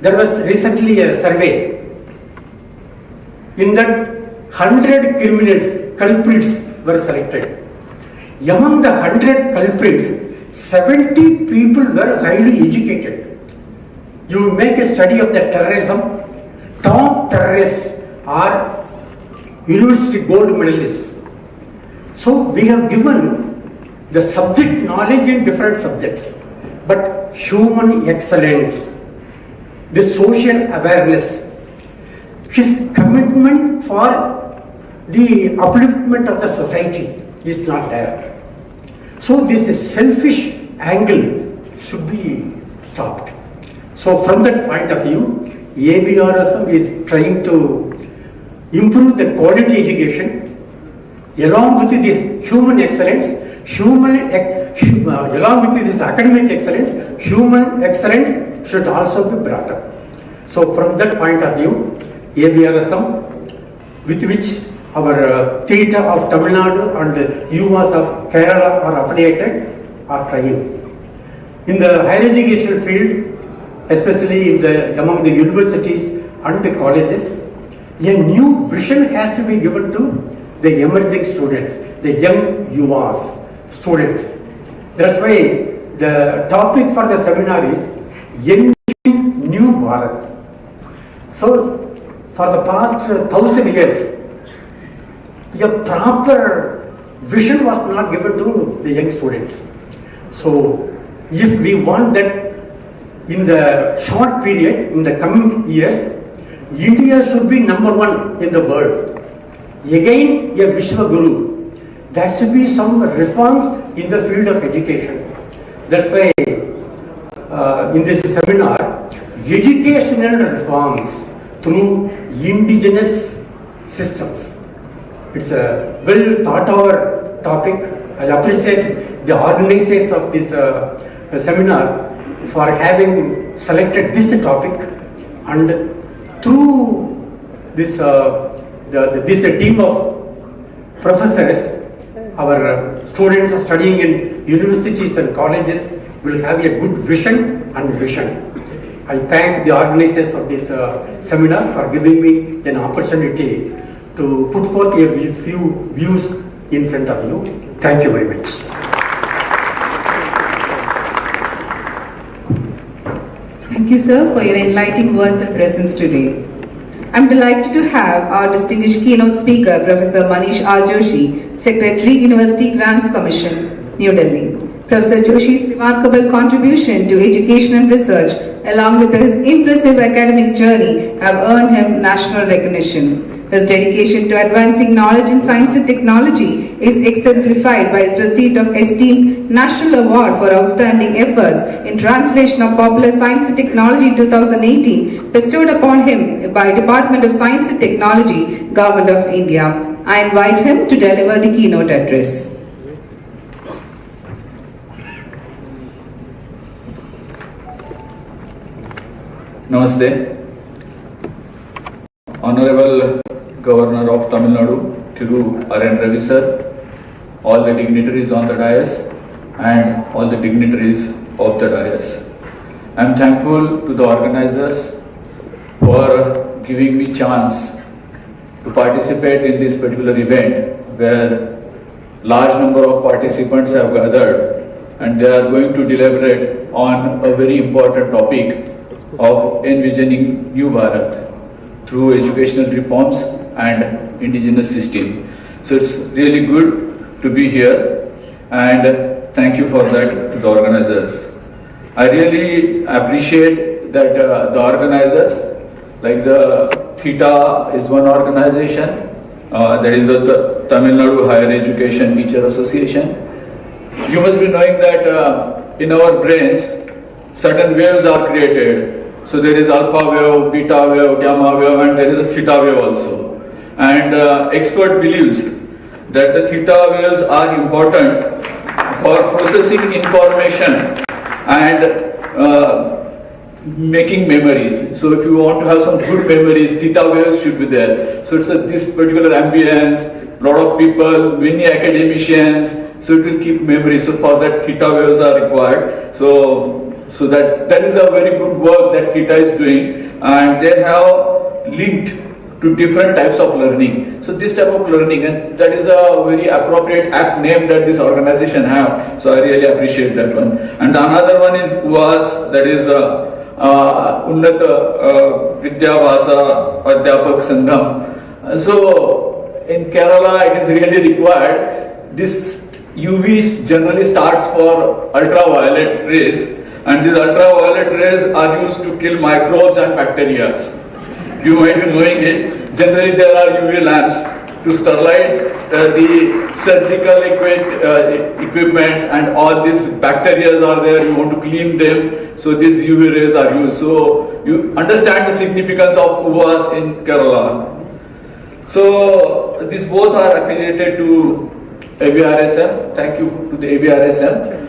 There was recently a survey. In that 100 criminals, culprits were selected. Among the 100 culprits, 70 people were highly educated. You make a study of the terrorism, top terrorists are university gold medalists. So we have given the subject knowledge in different subjects, but human excellence, the social awareness, his commitment for the upliftment of the society is not there. So this selfish angle should be stopped. So from that point of view, ABRSM is trying to improve the quality education along with this human excellence, along with this academic excellence, human excellence should also be brought up. So from that point of view, ABRSM, with which our theatre of Tamil Nadu and UMAS of Kerala are affiliated, are trying. In the higher education field, especially among the universities and the colleges, a new vision has to be given to the emerging students, the young UMAS students. That's why the topic for the seminar is Enriching New Bharat. So, for the past 1000 years, a proper vision was not given to the young students. So, if we want that in the short period, in the coming years, India should be number one in the world. Again, a Vishwa Guru. There should be some reforms in the field of education. That's why in this seminar, educational reforms through indigenous systems. It's a well thought over topic. I appreciate the organizers of this seminar for having selected this topic, and through this this team of professors, our students studying in universities and colleges will have a good vision and vision. I thank the organizers of this seminar for giving me an opportunity to put forth a few views in front of you. Thank you very much. Thank you, sir, for your enlightening words and presence today. I'm delighted to have our distinguished keynote speaker, Professor Manish R. Joshi, Secretary, University Grants Commission, New Delhi. Professor Joshi's remarkable contribution to education and research, along with his impressive academic journey, have earned him national recognition. His dedication to advancing knowledge in science and technology is exemplified by his receipt of esteemed National Award for Outstanding Efforts in Translation of Popular Science and Technology 2018, bestowed upon him by Department of Science and Technology, Government of India. I invite him to deliver the keynote address. Namaste. Honorable Governor of Tamil Nadu, Thiru R.N. Ravi sir, all the dignitaries on the dais and all the dignitaries of the dais. I am thankful to the organizers for giving me chance to participate in this particular event where large number of participants have gathered and they are going to deliberate on a very important topic of envisioning New Bharat through educational reforms and indigenous system. So it's really good to be here and thank you for that to the organizers. I really appreciate that the organizers, like the Theta is one organization, that is the Tamil Nadu Higher Education Teacher Association. You must be knowing that in our brains certain waves are created. So there is alpha wave, beta wave, gamma wave, and there is a theta wave also. And expert believes that the theta waves are important for processing information and making memories. So if you want to have some good memories, theta waves should be there. So it's this particular ambience, lot of people, many academicians, so it will keep memory. So for that theta waves are required. So that is a very good work that Theta is doing, and they have linked to different types of learning. So this type of learning, and that is a very appropriate apt name that this organization have. So I really appreciate that one. And the another one is UAS, that is Unnat Vidya Bhasa Adhyapak Sangham. So in Kerala it is really required. This UV generally starts for ultraviolet rays. And these ultraviolet rays are used to kill microbes and bacteria. You might be knowing it. Generally there are UV lamps to sterilize the surgical equipments, and all these bacteria are there, you want to clean them, so these UV rays are used. So you understand the significance of UVAs in Kerala. So these both are affiliated to ABRSM. Thank you to the ABRSM.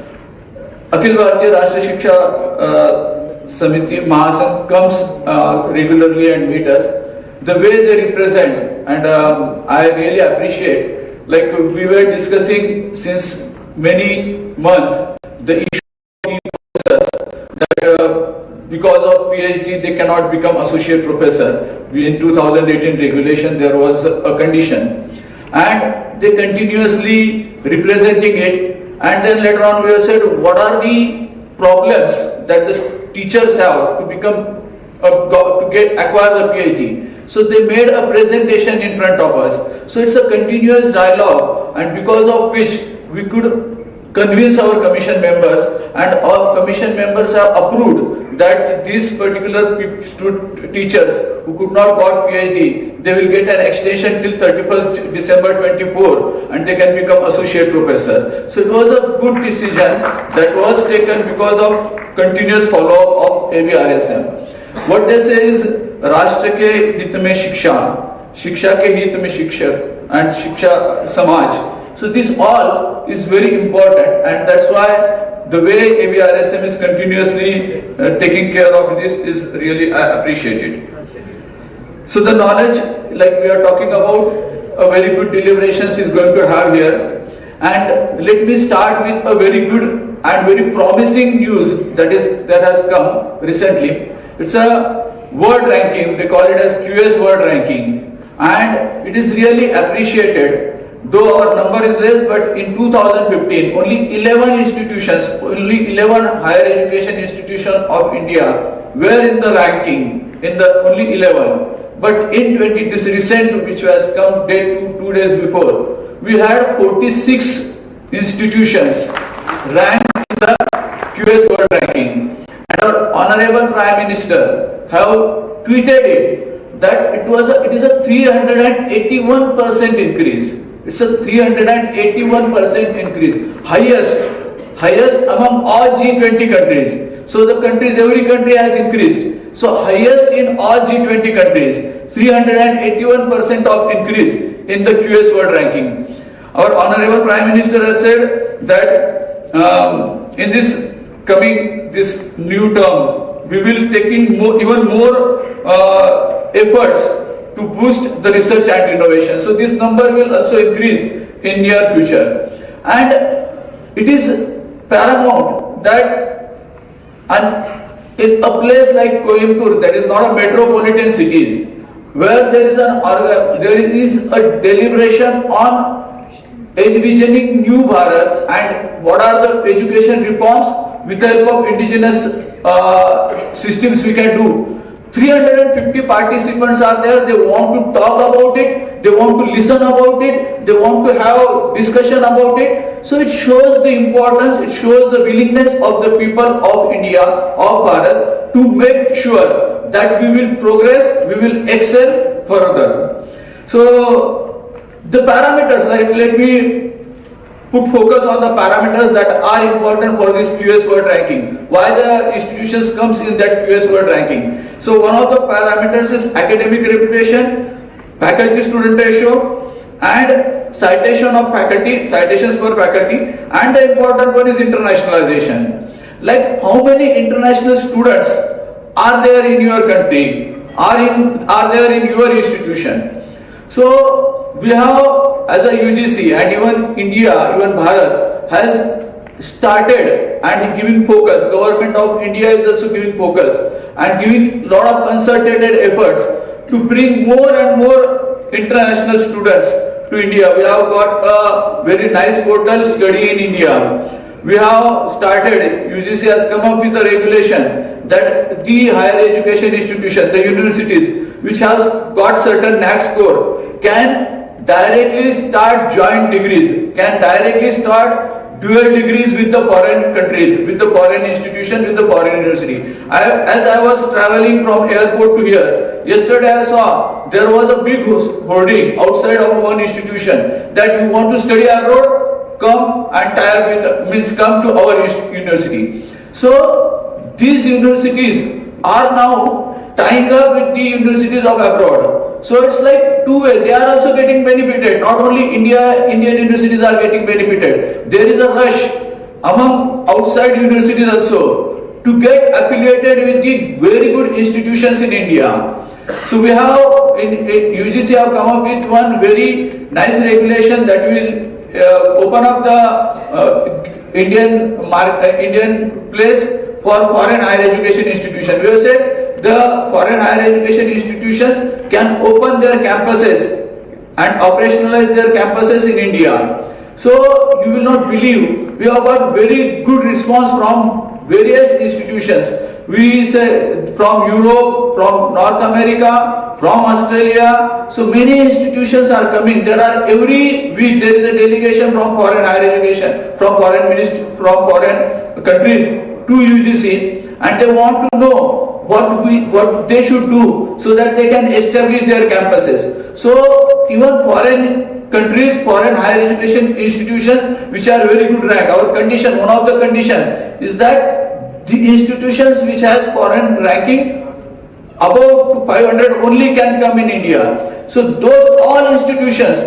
Akhil Bharatiya Rashtriya Shiksha Samiti Mahasangh comes regularly and meet us. The way they represent, and I really appreciate, like we were discussing since many months, the issue of professors, that because of PhD they cannot become associate professor. In 2018 regulation there was a condition, and they continuously representing it. And then later on we have said, what are the problems that the teachers have to become, acquire the PhD? So they made a presentation in front of us. So it's a continuous dialogue, and because of which we could convince our commission members, and our commission members have approved that these particular teachers who could not got PhD, they will get an extension till 31st December 24 and they can become associate professor. So it was a good decision that was taken because of continuous follow-up of ABRSM. What they say is, Rashtra ke hit mein shiksha, shiksha ke hit mein shikshak, and shiksha samaj. So this all is very important, and that's why the way ABRSM is continuously taking care of this is really appreciated. So the knowledge, like we are talking about, a very good deliberations is going to have here, And let me start with a very good and very promising news that has come recently. It's a world ranking, they call it as QS world ranking, and it is really appreciated. Though our number is less, but in 2015, only 11 institutions, only 11 higher education institutions of India were in the ranking, in the only 11. But in this recent, which has come 2 days before, we had 46 institutions ranked in the QS world ranking. And our Honorable Prime Minister have tweeted it that it is a 381% increase. It's a 381% increase, highest among all G20 countries. So the countries, every country has increased. So highest in all G20 countries, 381% of increase in the QS world ranking. Our Honorable Prime Minister has said that in this new term, we will take in even more efforts to boost the research and innovation. So this number will also increase in near future. And it is paramount that in a place like Coimbatore, that is not a metropolitan city, where there is a deliberation on envisioning new Bharat and what are the education reforms with the help of indigenous systems we can do. 350 participants are there, they want to talk about it, they want to listen about it, they want to have discussion about it. So it shows the importance, it shows the willingness of the people of India, of Bharat, to make sure that we will progress, we will excel further. So the parameters, let me put focus on the parameters that are important for this QS world ranking. Why the institutions comes in that QS world ranking? So one of the parameters is academic reputation, faculty-student ratio, and citation of faculty, citations per faculty, and the important one is internationalization. Like how many international students are there in your country, are there in your institution? So we have, as a UGC and even India, even Bharat has started and giving focus. Government of India is also giving focus and giving lot of concerted efforts to bring more and more international students to India. We have got a very nice portal, Study in India. We have started, UGC has come up with a regulation that the higher education institution, the universities which has got certain NAC score can directly start joint degrees, can directly start dual degrees with the foreign countries, with the foreign institution, with the foreign university. As I was traveling from airport to here, yesterday I saw there was a big hoarding outside of one institution that you want to study abroad, come and tie up with, come to our university. So these universities are now tying up with the universities of abroad. So it's like two-way, they are also getting benefited. Not only Indian universities are getting benefited. There is a rush among outside universities also to get affiliated with the very good institutions in India. So we have, UGC have come up with one very nice regulation that will open up the Indian place for foreign higher education institutions. We have said the foreign higher education institutions can open their campuses and operationalize their campuses in India. So you will not believe, we have got very good response from various institutions. We say from Europe, from North America, from Australia. So many institutions are coming. There are every week there is a delegation from foreign higher education, from foreign countries to UGC, and they want to know what they should do so that they can establish their campuses. So even foreign countries, foreign higher education institutions which are very good rank, our condition, one of the condition is that the institutions which has foreign ranking above 500 only can come in India. So those all institutions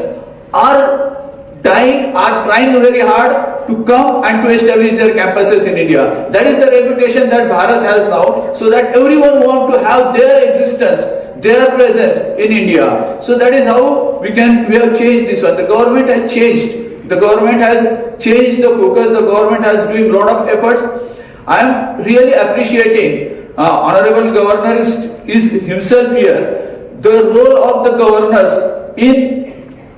are trying very hard to come and to establish their campuses in India. That is the reputation that Bharat has now, so that everyone wants to have their existence, their presence in India. So that is how we have changed this one. The government has changed The government has changed the focus, the government has doing lot of efforts. I am really appreciating Honorable Governor is himself here. The role of the governors in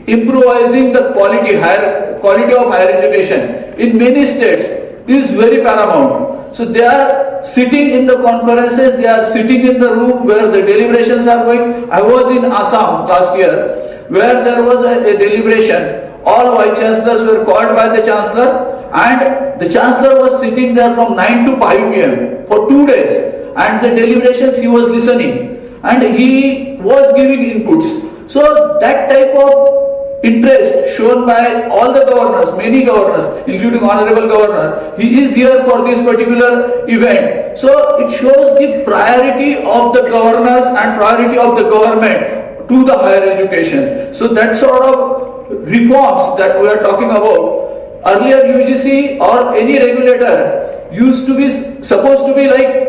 improvising the quality of higher education in many states is very paramount. So they are sitting in the conferences, they are sitting in the room where the deliberations are going. I was in Assam last year where there was a deliberation. All Vice Chancellors were called by the Chancellor and the Chancellor was sitting there from 9 to 5 p.m. for 2 days, and the deliberations he was listening and he was giving inputs. So that type of interest shown by all the governors, many governors, including Honorable Governor, he is here for this particular event. So it shows the priority of the governors and priority of the government to the higher education. So that sort of reforms that we are talking about, earlier UGC or any regulator used to be supposed to be like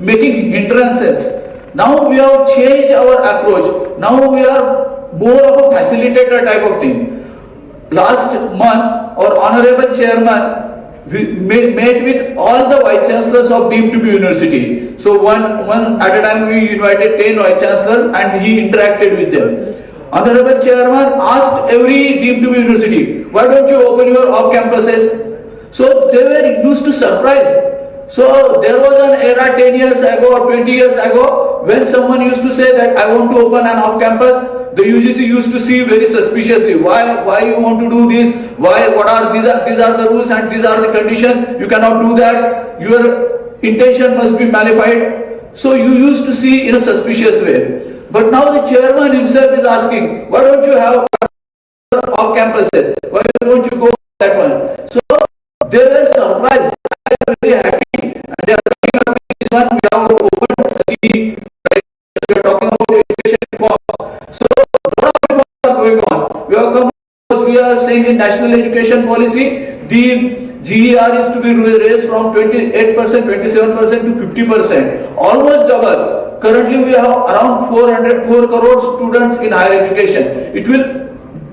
making hindrances. Now we have changed our approach. Now we are more of a facilitator type of thing. Last month, our Honorable Chairman met with all the Vice Chancellors of deemed to be university. So one at a time we invited 10 Vice Chancellors and he interacted with them. Honorable Chairman asked every deemed to be university, why don't you open your off campuses? So they were used to surprise. So there was an era 10 years ago or 20 years ago when someone used to say that I want to open an off campus. The UGC used to see very suspiciously, why you want to do this, these are the rules and these are the conditions, you cannot do that, your intention must be malified. So you used to see in a suspicious way. But now the chairman himself is asking, why don't you have off campuses, why don't you go that one? So they were surprised, they are very happy, and they are looking at this one. We have opened we are talking about education reforms. So a lot of reforms are going on. We have come, we are saying in national education policy, the GER is to be raised from 28%, 27% to 50%, almost double. Currently we have around 4 crore students in higher education. It will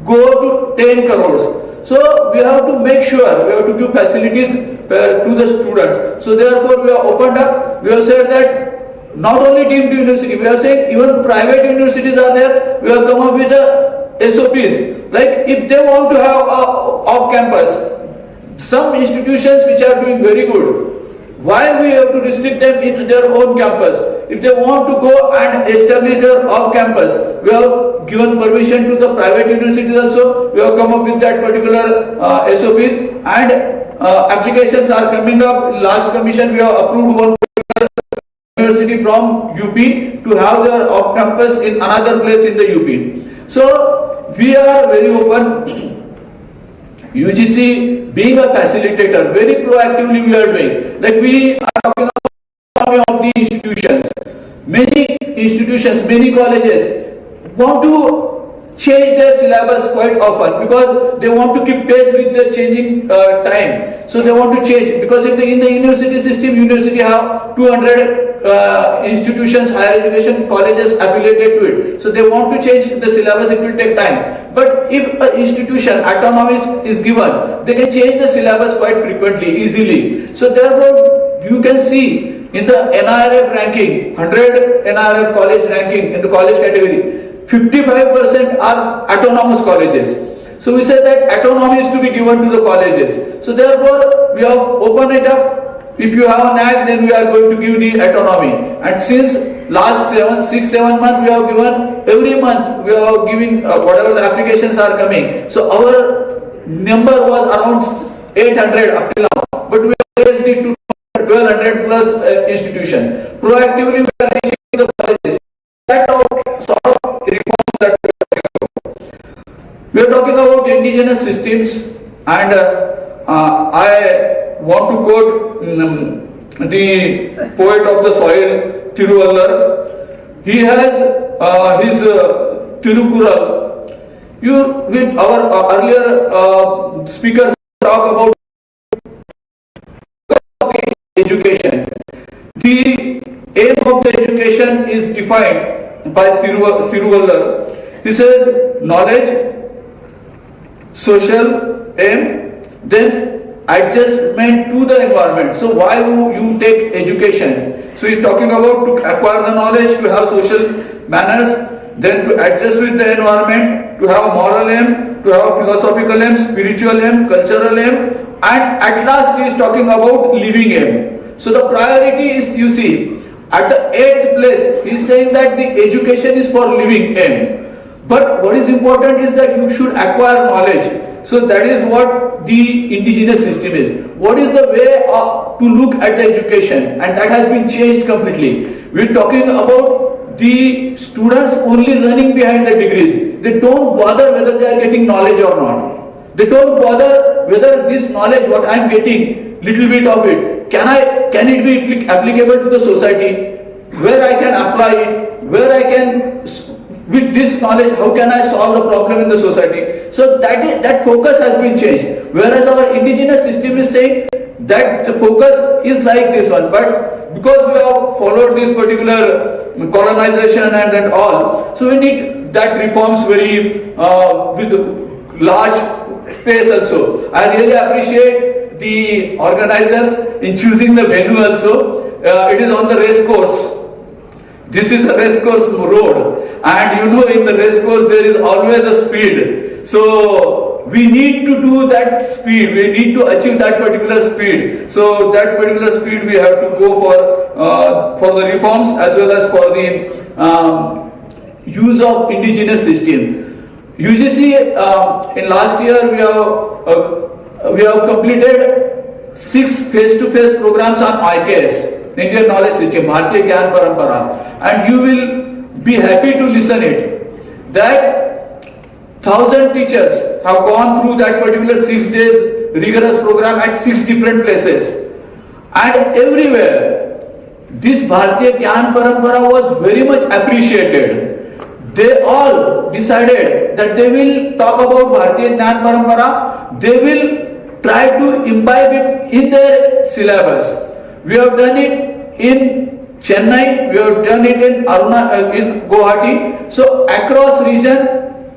go to 10 crores. So we have to make sure, we have to give facilities to the students. So therefore we have opened up, we have said that not only deemed university, we are saying even private universities are there. We have come up with the SOPs. Like if they want to have off campus, some institutions which are doing very good, why we have to restrict them into their own campus? If they want to go and establish their off campus, we have given permission to the private universities also. We have come up with that particular SOPs, and applications are coming up. Last commission we have approved one university from UP to have their off campus in another place in the UP. So we are very open. UGC being a facilitator, very proactively we are doing. Like we are talking about the institutions. Many institutions, many colleges want to change their syllabus quite often because they want to keep pace with the changing time. So they want to change because in the university system, university have 200 institutions, higher education colleges affiliated to it. So they want to change the syllabus, it will take time. But if an institution autonomy is given, they can change the syllabus quite frequently, easily. So therefore, you can see in the NIRF ranking, 100 NIRF college ranking in the college category, 55% are autonomous colleges. So we say that autonomy is to be given to the colleges. So therefore, we have opened it up. If you have a NAC, then we are going to give the autonomy. And since last 6-7 months, we have given, every month we are giving whatever the applications are coming. So our number was around 800 up till now, but we have raised it to 1200 plus institution. Proactively we are reaching the colleges. That sort of reforms that we are talking about indigenous systems, and I want to quote the poet of the soil, Tiruvallar. He has his Tirukural. With our earlier speakers talk about education. The aim of the education is defined by Tiruvallar. He says knowledge, social aim, then adjustment to the environment. So why you take education? So you're talking about to acquire the knowledge, to have social manners, then to adjust with the environment, to have a moral aim, to have a philosophical aim, spiritual aim, cultural aim, and at last he is talking about living aim. So the priority is, you see, at the 8th place, he is saying that the education is for living aim. But what is important is that you should acquire knowledge. So that is what the indigenous system is. What is the way to look at the education? And that has been changed completely. We are talking about the students only running behind the degrees. They don't bother whether they are getting knowledge or not. They don't bother whether this knowledge, what I am getting, little bit of it, can it be applicable to the society? Where I can apply it? Where I can, with this knowledge, how can I solve the problem in the society? So that focus has been changed. Whereas our indigenous system is saying that the focus is like this one. But because we have followed this particular colonization and all, so we need that reforms very with large space also. I really appreciate the organizers in choosing the venue also. It is on the race course. This is a race course road, and you know, in the race course there is always a speed. So we need to do that speed. We need to achieve that particular speed. So that particular speed we have to go for the reforms as well as for the use of indigenous system. UGC in last year we have completed 6 face-to-face programs on IKS. Indian knowledge system, Bharatiya Gyan Parampara, and you will be happy to listen it, that 1,000 teachers have gone through that particular 6 days rigorous program at 6 different places, and everywhere this Bharatiya Gyan Parampara was very much appreciated. They all decided that they will talk about Bharatiya Gyan Parampara, they will try to imbibe it in their syllabus. We have done it in Chennai, we have done it in Guwahati. So across region,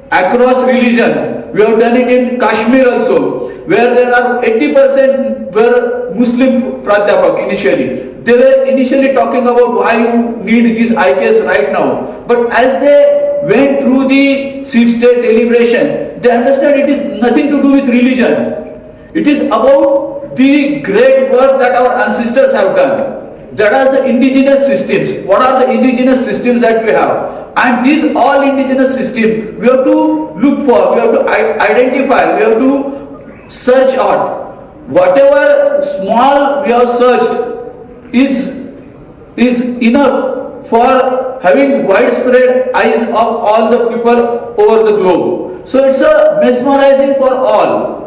across religion, we have done it in Kashmir also, where there are 80% were Muslim Pradhyapak initially. They were initially talking about why you need this IKS right now. But as they went through the 6-day deliberation, they understand it is nothing to do with religion. It is about the great work that our ancestors have done. That are the indigenous systems. What are the indigenous systems that we have? And these all indigenous systems, we have to look for, we have to identify, we have to search out. Whatever small we have searched is enough for having widespread eyes of all the people over the globe. So it's a mesmerizing for all.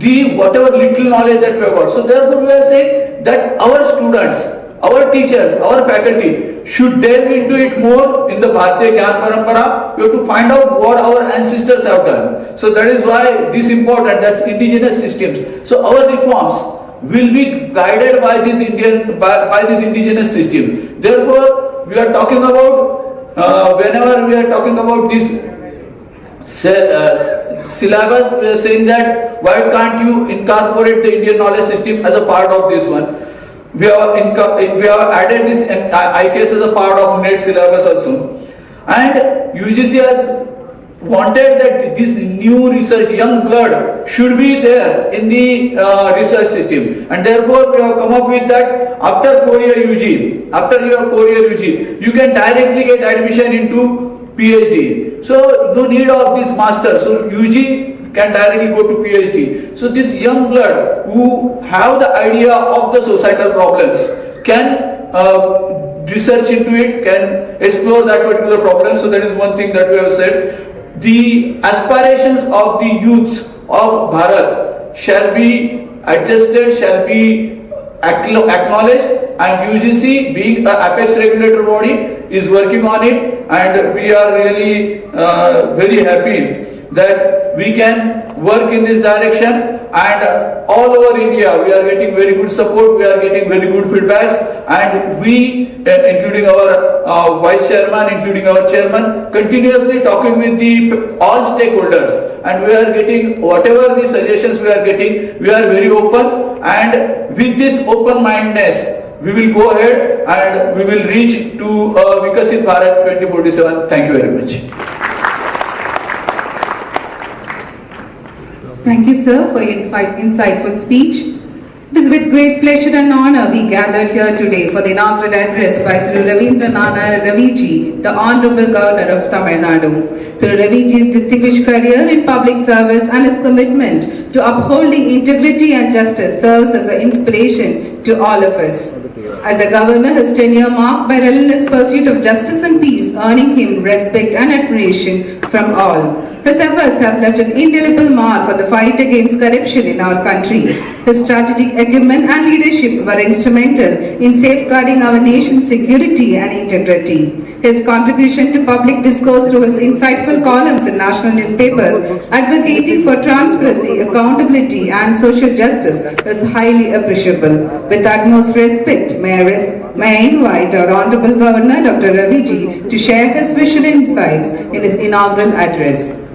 Whatever little knowledge that we have got. So therefore we are saying that our students, our teachers, our faculty should delve into it more in the Bharatiya Gyan Parampara. We have to find out what our ancestors have done. So that is why this is important, that's indigenous systems. So our reforms will be guided by this indigenous system. Therefore we are talking about, whenever we are talking about this syllabus, we are saying that why can't you incorporate the Indian knowledge system as a part of this one? We have added this IKS as a part of NET syllabus also, and UGC has wanted that this new research, young blood should be there in the research system, and therefore we have come up with that after 4-year UG, after your 4-year UG, you can directly get admission into PhD. So no need of this master. So UG can directly go to PhD. So this young blood who have the idea of the societal problems can research into it, can explore that particular problem. So that is one thing that we have said. The aspirations of the youths of Bharat shall be adjusted, shall be acknowledged, and UGC, being an apex regulator body, is working on it, and we are really very happy that we can work in this direction. and all over India we are getting very good support, we are getting very good feedbacks, and we, including our vice chairman, including our chairman, continuously talking with all stakeholders, and we are getting whatever the suggestions we are getting, we are very open, and with this open-mindedness we will go ahead and we will reach to Vikasit Bharat 2047. Thank you very much. Thank you, sir, for your insightful speech. It is with great pleasure and honor we gathered here today for the inaugural address by Thiru Ravindranana Raviji, the Honorable Governor of Tamil Nadu. Thiru Raviji's distinguished career in public service and his commitment to upholding integrity and justice serves as an inspiration to all of us. As a governor, his tenure marked by relentless pursuit of justice and peace, earning him respect and admiration from all. His efforts have left an indelible mark on the fight against corruption in our country. His strategic acumen and leadership were instrumental in safeguarding our nation's security and integrity. His contribution to public discourse through his insightful columns in national newspapers advocating for transparency, accountability and social justice is highly appreciable. With utmost respect, may I invite our Honorable Governor Dr. Raviji to share his vision and insights in his inaugural address.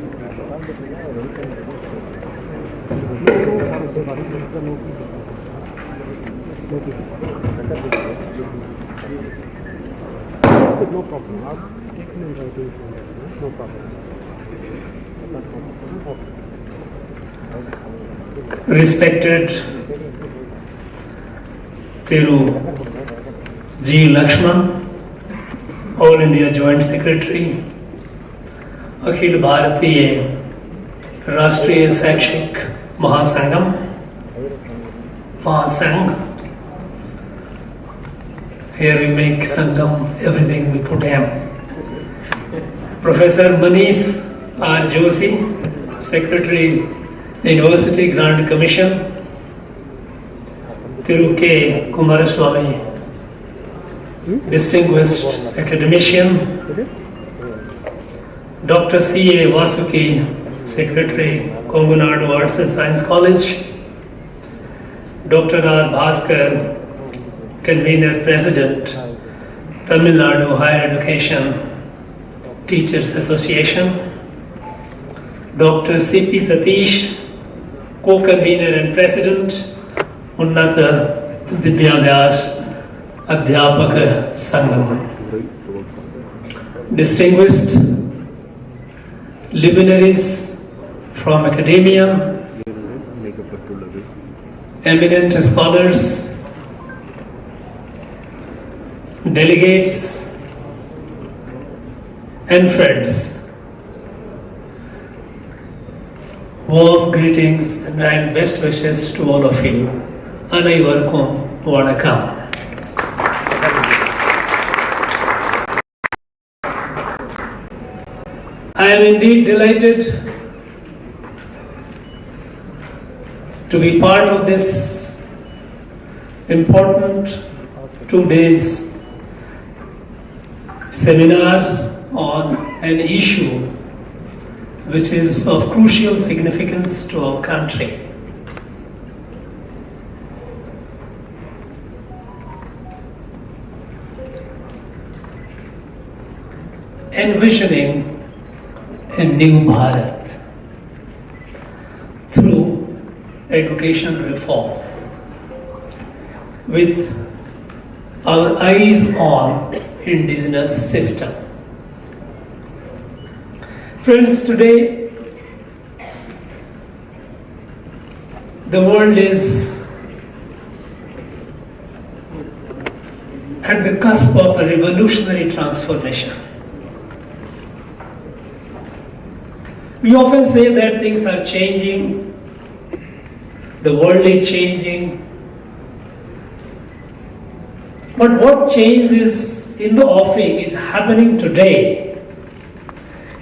Respected Thiru G. Lakshman, All India Joint Secretary, Akhil Bharatiya Rashtriya Shakshik Mahasangh, here we make Sangam, everything we put M. Professor Manish R. Joshi, Secretary, University Grant Commission, Thiru K. Kumaraswamy, Distinguished Academician, Dr. C. A. Vasuki, Secretary, Kongunadu Arts and Science College, Dr. R. Bhaskar, Convener President, Tamil Nadu Higher Education Teachers Association, Dr. C.P. Satish, Co-Convener and President, Unnata Vidyabhyas Adhyapaka Sangam. Distinguished luminaries from academia, eminent scholars, delegates, and friends, warm greetings and best wishes to all of you. Anaivarkum Vanakkam. I am indeed delighted to be part of this important 2 days seminars on an issue which is of crucial significance to our country. Envisioning a new Bharat through education reform with our eyes on indigenous system. Friends, today the world is at the cusp of a revolutionary transformation. We often say that things are changing, the world is changing, but what change is in the offing is happening today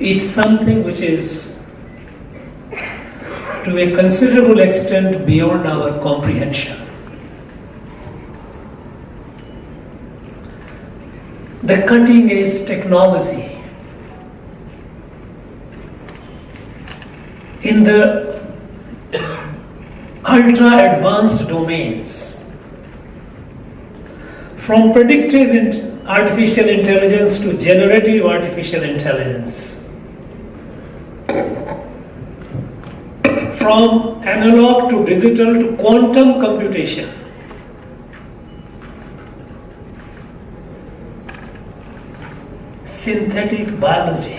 is something which is to a considerable extent beyond our comprehension. The cutting edge technology in the ultra advanced domains, from predictive artificial intelligence to generative artificial intelligence, from analog to digital to quantum computation. Synthetic biology,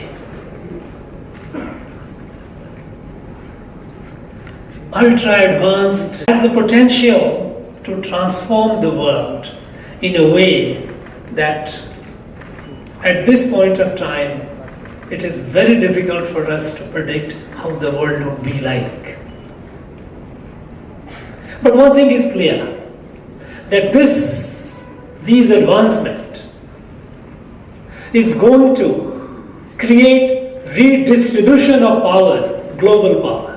ultra advanced, has the potential to transform the world in a way that at this point of time it is very difficult for us to predict how the world would be like. But one thing is clear, that these advancements is going to create redistribution of power, global power.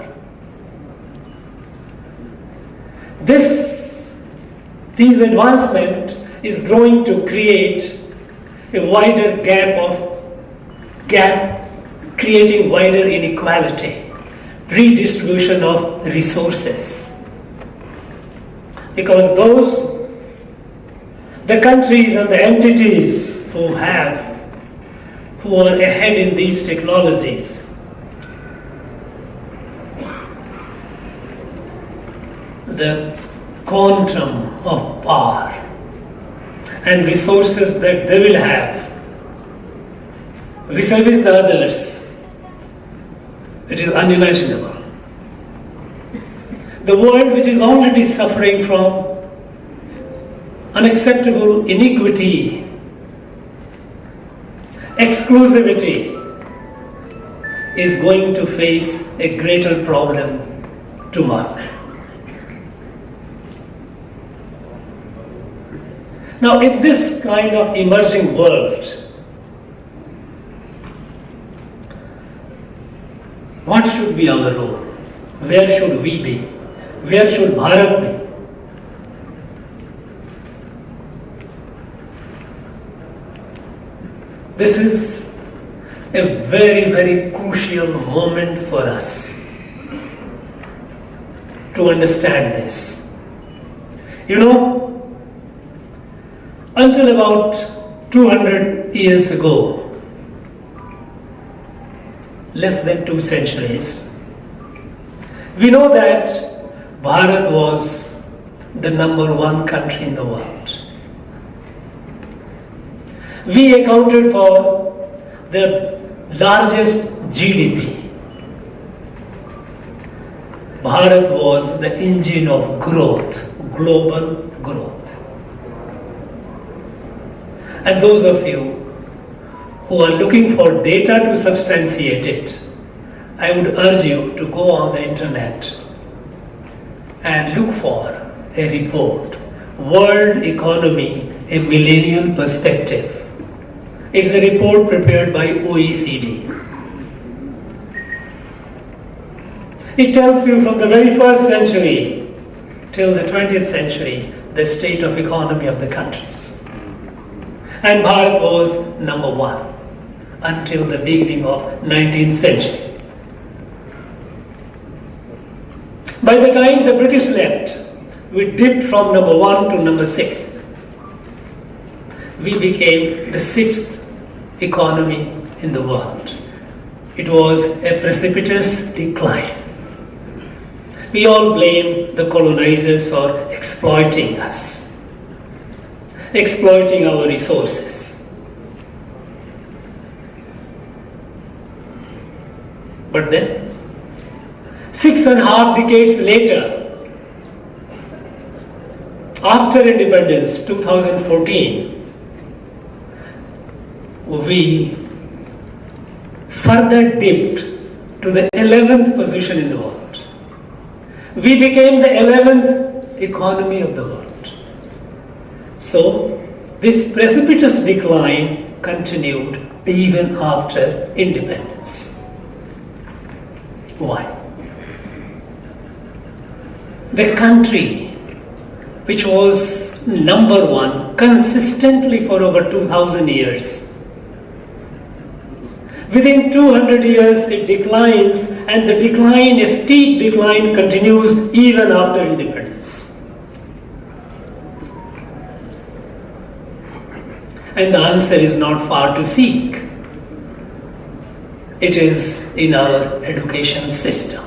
These advancements is going to create a wider gap, creating wider inequality, redistribution of resources. Because the countries and the entities who are ahead in these technologies, the quantum of power and resources that they will have vis-a-vis the others, it is unimaginable. The world, which is already suffering from unacceptable iniquity, exclusivity, is going to face a greater problem tomorrow. Now, in this kind of emerging world, what should be our role? Where should we be? Where should Bharat be? This is a very, very crucial moment for us to understand this. You know, until about 200 years ago, less than 2 centuries, we know that Bharat was the #1 country in the world. We accounted for the largest GDP. Bharat was the engine of growth, global growth. And those of you who are looking for data to substantiate it, I would urge you to go on the internet and look for a report, World Economy, a Millennial Perspective. It's a report prepared by OECD. It tells you from the very first century till the 20th century, the state of economy of the countries. And Bharat was #1 until the beginning of 19th century. By the time the British left, we dipped from #1 to #6. We became the 6th economy in the world. It was a precipitous decline. We all blame the colonizers for exploiting us, exploiting our resources. But then, 6.5 decades later, after independence, 2014, we further dipped to the 11th position in the world. We became the 11th economy of the world. So, this precipitous decline continued even after independence. Why? The country which was #1 consistently for over 2000 years Within 200 years it declines, and the decline, a steep decline, continues even after independence. And the answer is not far to seek. It is in our education system.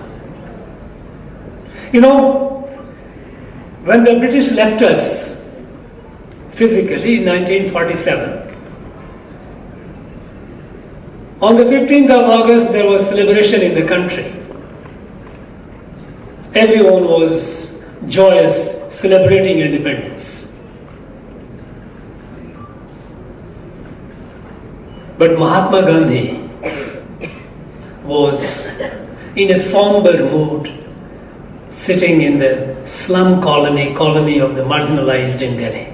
You know, when the British left us physically in 1947, on the 15th of August there was celebration in the country. Everyone was joyous, celebrating independence. But Mahatma Gandhi was in a somber mood, sitting in the slum colony of the marginalized in Delhi.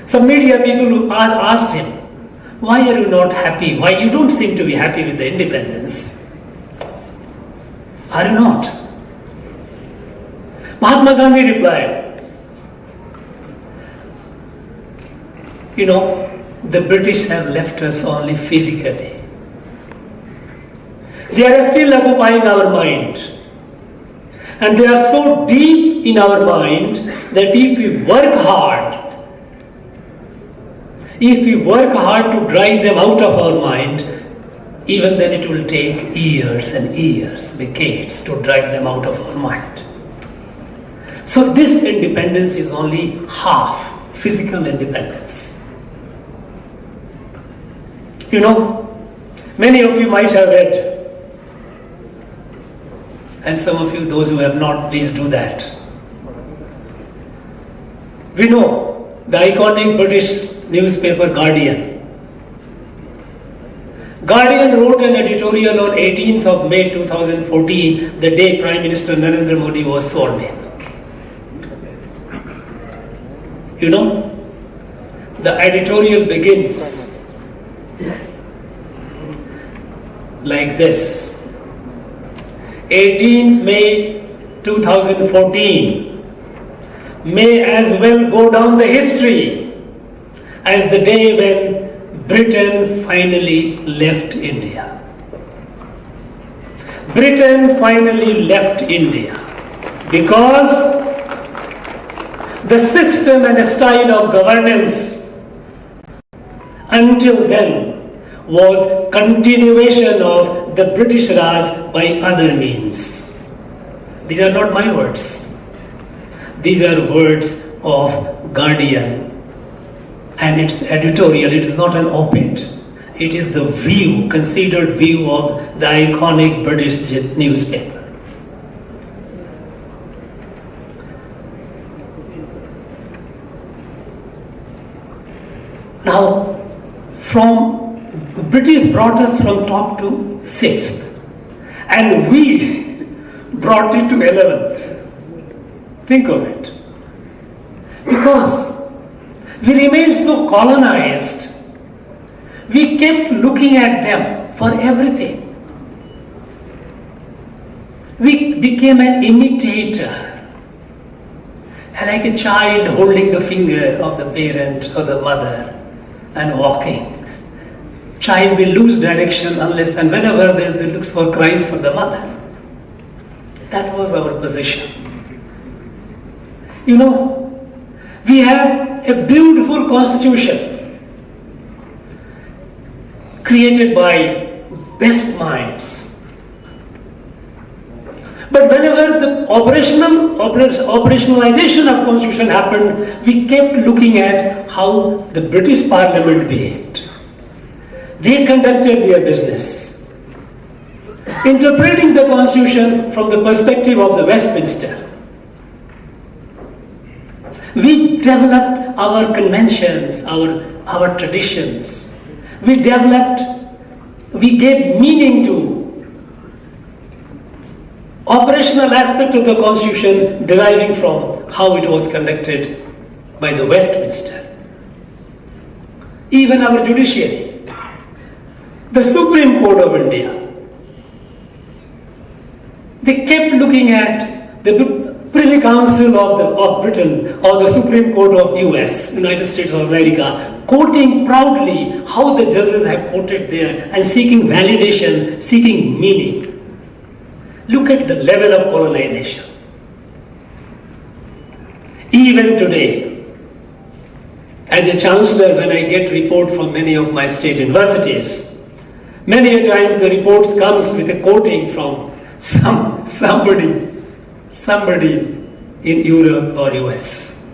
Some media people asked him, why are you not happy? Why you don't seem to be happy with the independence? Are you not? Mahatma Gandhi replied, you know, the British have left us only physically. They are still occupying our mind. And they are so deep in our mind that if we work hard to drive them out of our mind, even then it will take years and years, decades to drive them out of our mind. So this independence is only half physical independence. You know, many of you might have read, and some of you, those who have not, please do that. We know the iconic British newspaper Guardian. Guardian wrote an editorial on 18th of May 2014, the day Prime Minister Narendra Modi was sworn in. You know, the editorial begins like this: 18 May 2014 may as well go down the history as the day when Britain finally left India. Britain finally left India because the system and the style of governance until then was continuation of the British Raj by other means. These are not my words. These are words of Guardian and its editorial. It is not an op-ed. It is the view, considered view of the iconic British newspaper. Now, the British brought us from top to 6th, and we brought it to 11th. Think of it. Because we remained so colonized, we kept looking at them for everything. We became an imitator. Like a child holding the finger of the parent or the mother and walking. Child will lose direction unless and whenever there is looks for cries for the mother. That was our position. You know, we have a beautiful constitution created by best minds. But whenever the operationalization of constitution happened, we kept looking at how the British Parliament behaved. They conducted their business, interpreting the constitution from the perspective of the Westminster. We developed our conventions, our traditions. We gave meaning to operational aspect of the constitution deriving from how it was conducted by the Westminster. Even our judiciary, the Supreme Court of India, they kept looking at the Privy Council of Britain or the Supreme Court of US, United States of America, quoting proudly how the judges have quoted there and seeking validation, seeking meaning. Look at the level of colonization. Even today, as a chancellor, when I get report from many of my state universities, many a times the reports comes with a quoting from somebody in Europe or US.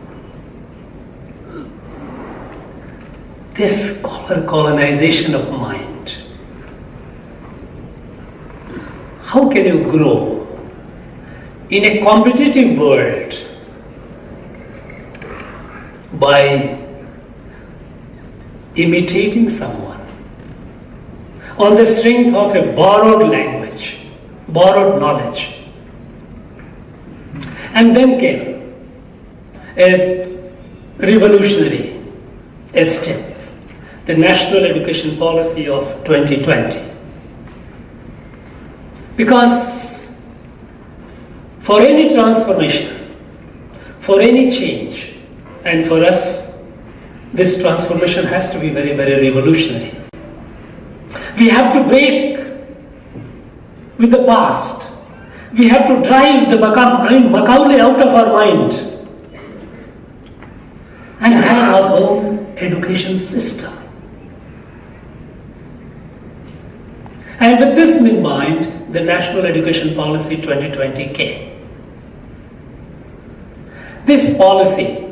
This colonization of mind. How can you grow in a competitive world by imitating someone on the strength of a borrowed language, borrowed knowledge? And then came a revolutionary step, the National Education Policy of 2020. Because for any transformation, for any change, and for us, this transformation has to be very, very revolutionary. We have to break with the past. We have to drive the Macaulay out of our mind and have our own education system. And with this in mind, the National Education Policy 2020 came. This policy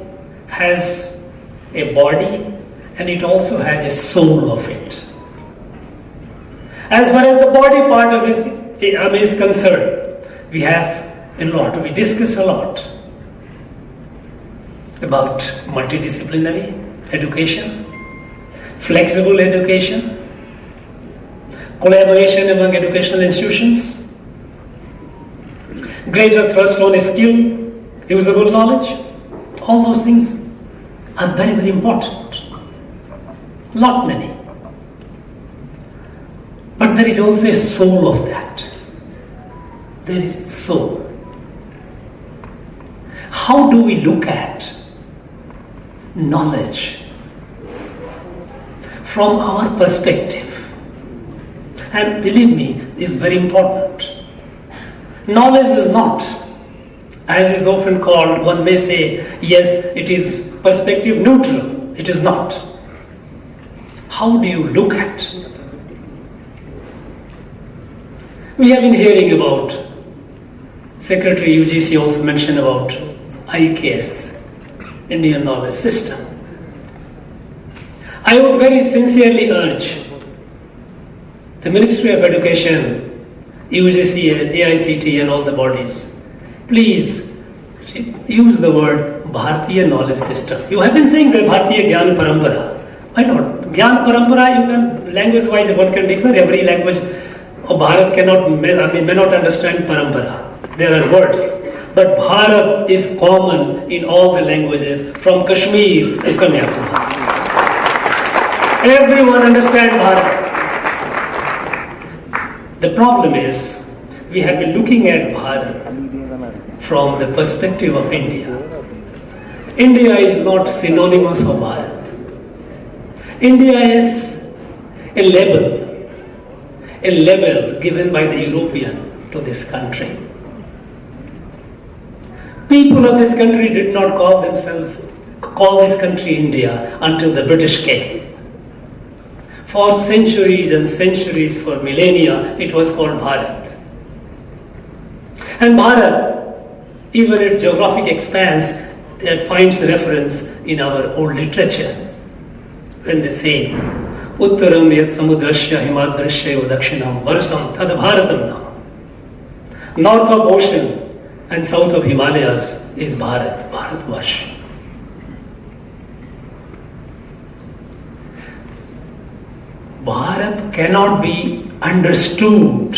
has a body and it also has a soul of it. As far as the body part of it is concerned, we have a lot, we discuss a lot about multidisciplinary education, flexible education, collaboration among educational institutions, greater thrust on skill, usable knowledge. All those things are very, very important. Not many. But there is also a soul of that. There is soul. How do we look at knowledge from our perspective? And believe me, this is very important. Knowledge is not, as is often called, one may say, yes, it is perspective neutral. It is not. How do you look at? We have been hearing about, Secretary UGC also mentioned about IKS, Indian Knowledge System. I would very sincerely urge the Ministry of Education, UGC, AICT and all the bodies, please use the word Bharatiya Knowledge System. You have been saying that Bharatiya Gyan Parampara. Why not? Gyan Parampara, you can, language-wise one can differ. Every language of Bharat may not understand Parampara. There are words. But Bharat is common in all the languages from Kashmir to Kanyakumari. Everyone understands Bharat. The problem is, we have been looking at Bharat from the perspective of India. India is not synonymous of Bharat. India is a label given by the European to this country. People of this country did not call this country India until the British came. For centuries and centuries, for millennia, it was called Bharat. And Bharat, even its geographic expanse, that finds reference in our old literature. When they say, Uttaram yat samudrasya himadrasya dakshinam varsam tad bharatam nam. North of ocean and south of Himalayas is Bharat, Bharatvarsh. Bharat cannot be understood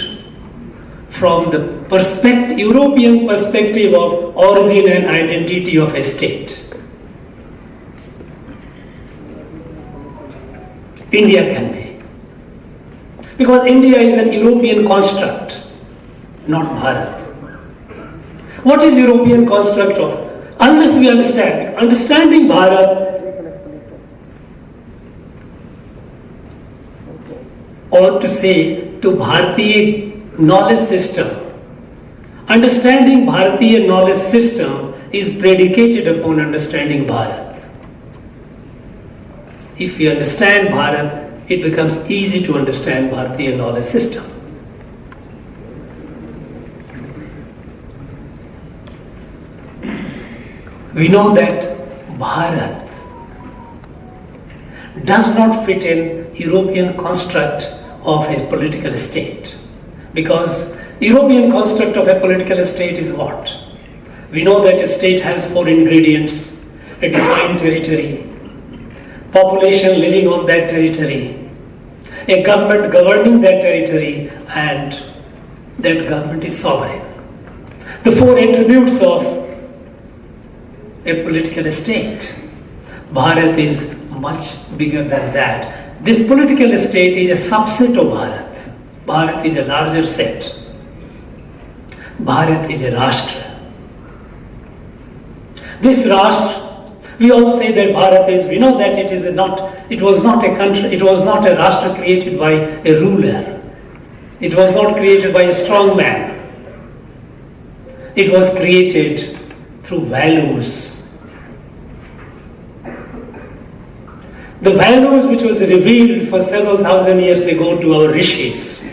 from the European perspective of origin and identity of a state. India can be. Because India is an European construct, not Bharat. What is European construct of? Unless we understand, understanding Bharat, or to say to Bharatiya knowledge system, understanding Bharatiya knowledge system is predicated upon understanding Bharat. If we understand Bharat, it becomes easy to understand Bharatiya knowledge system. We know that Bharat does not fit in European construct of a political state, because European construct of a political state is what? We know that a state has 4 ingredients: a defined territory, population living on that territory, a government governing that territory, and that government is sovereign. The 4 attributes of a political state. Bharat is much bigger than that. This political state is a subset of Bharat. Bharat is a larger set. Bharat is a Rashtra. This Rashtra, we all say that Bharat is, we know that it was not a country, it was not a Rashtra created by a ruler. It was not created by a strong man. It was created through values. The values which was revealed for several thousand years ago to our rishis.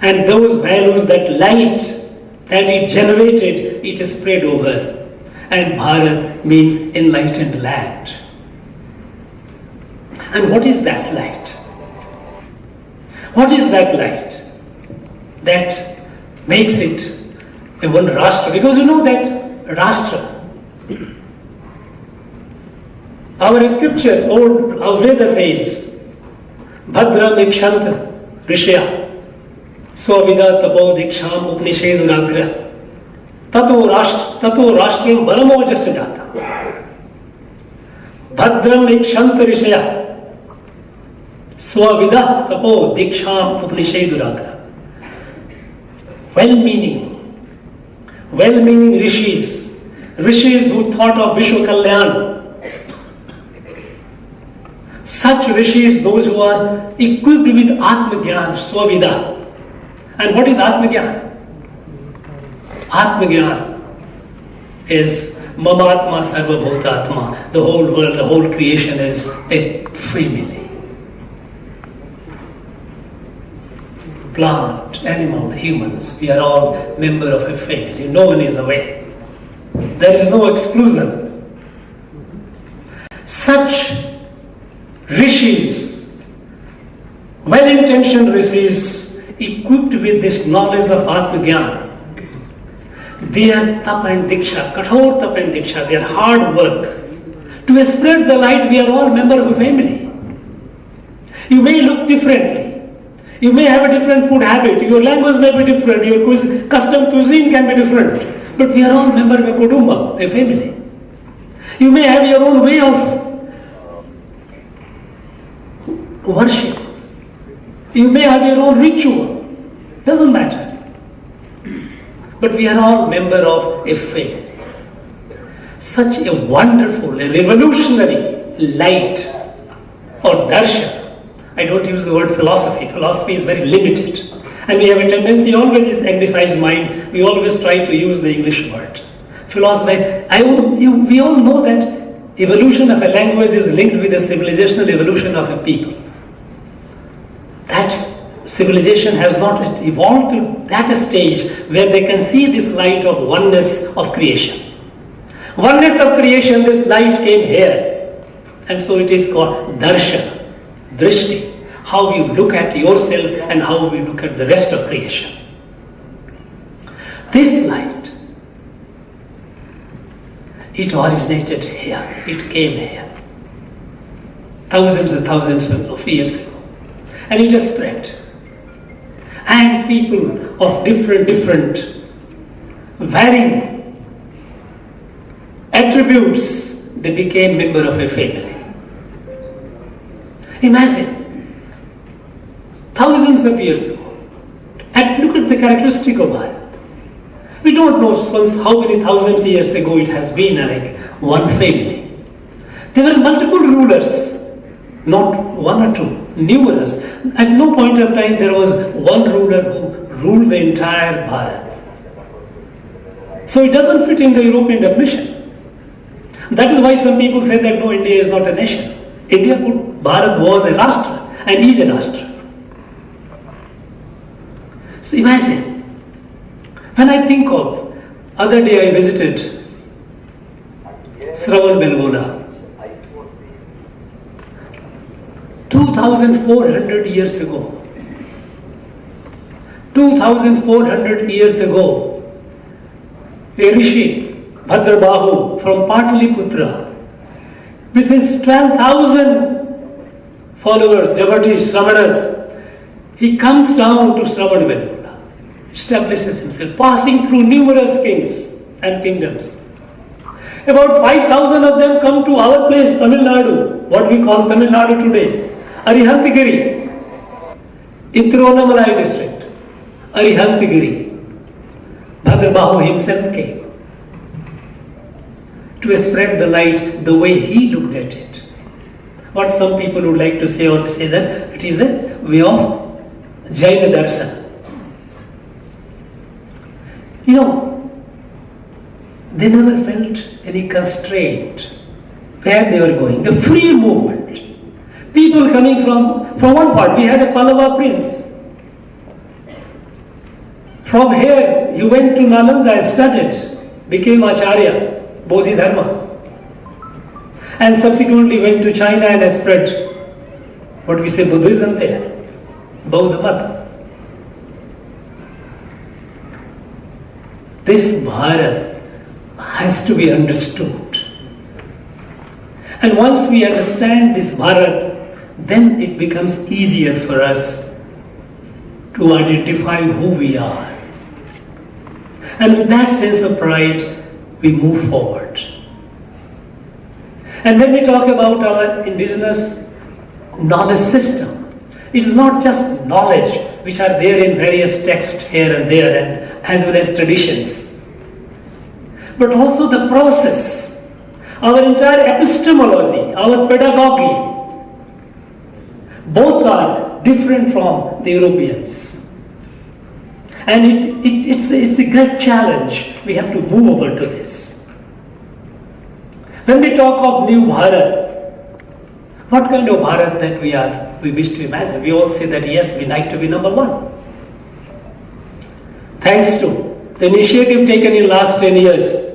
And those values, that light that it generated, it spread over. And Bharat means enlightened land. And what is that light? What is that light that makes it a one Rashtra? Because you know that Rashtra, our scriptures, our Veda says, Bhadram ikshant rishya swavida tapo diksham upanisheduragra tato rashtram baramojasya jata. Bhadram ikshant rishya swavida tapo diksham upanisheduragra. Well-meaning rishis who thought of Vishwa Kalyan. Such rishis, those who are equipped with Atma-gyan, Swavida. And what is Atma-gyan? Atma-gyan is Mamatma Sarva Bhutatma. The whole world, the whole creation is a family. Plant, animal, humans, we are all member of a family. No one is away. There is no exclusion. Such rishis, well-intentioned rishis, equipped with this knowledge of Atma-gyan, their tap and diksha, kathor tap and diksha, their hard work, to spread the light. We are all members of a family. You may look differently. You may have a different food habit. Your language may be different. Your custom cuisine can be different. But we are all members of a kutumba, a family. You may have your own way of worship. You may have your own ritual. Doesn't matter. But we are all members of a family. Such a wonderful, a revolutionary light or darshan. I don't use the word philosophy. Philosophy is very limited. And we have a tendency, always this anglicized mind, we always try to use the English word. Philosophy, we all know that evolution of a language is linked with the civilizational evolution of a people. That civilization has not evolved to that stage where they can see this light of oneness of creation. Oneness of creation, this light came here. And so it is called darshan, drishti, how you look at yourself and how we look at the rest of creation. This light, it originated here, it came here, thousands and thousands of years ago, and it has spread. And people of different, varying attributes, they became member of a family. Imagine, thousands of years ago, and look at the characteristic of Bharat. We don't know how many thousands of years ago it has been like one family. There were multiple rulers, not one or two, numerous. At no point of time there was one ruler who ruled the entire Bharat. So it doesn't fit in the European definition. That is why some people say that no, India is not a nation. Bharat was a Rashtra and is a Rashtra. So imagine, when I think of, other day I visited Sravan 2,400 years ago. 2,400 years ago, a rishi, Bhadrabahu from Pataliputra, with his 12,000 followers, devotees, Sramanas, he comes down to Sravan, establishes himself, passing through numerous kings and kingdoms. About 5,000 of them come to our place, Tamil Nadu, what we call Tamil Nadu today, Arihantagiri, in Tiruvannamalai district, Arihantagiri. Bhadrabahu himself came to spread the light the way he looked at it. What some people would like to say or say that it is a way of Jaina Darshan. You know, they never felt any constraint where they were going. The free movement. People coming from one part. We had a Pallava prince. From here, he went to Nalanda and studied, became Acharya, Bodhidharma, and subsequently went to China and spread what we say Buddhism there, Bauddha Mata. This Bharat has to be understood. And once we understand this Bharat, then it becomes easier for us to identify who we are. And with that sense of pride, we move forward. And when we talk about our indigenous knowledge system, it is not just knowledge which are there in various texts here and there, and as well as traditions, but also the process, our entire epistemology, our pedagogy, both are different from the Europeans. And it's a great challenge. We have to move over to this. When we talk of new Bharat, what kind of Bharat that we wish to imagine? We all say that yes, we like to be number one. Thanks to the initiative taken in last 10 years,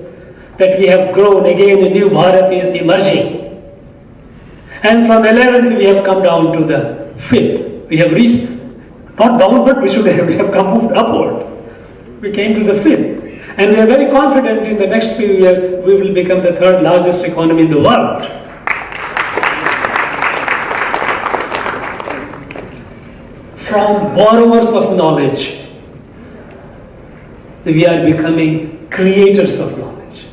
that we have grown again, a new Bharat is emerging. And from 11th we have come down to the 5th. We have reached, not down, but we have moved upward. We came to the 5th. And we are very confident in the next few years we will become the 3rd largest economy in the world. From borrowers of knowledge, we are becoming creators of knowledge.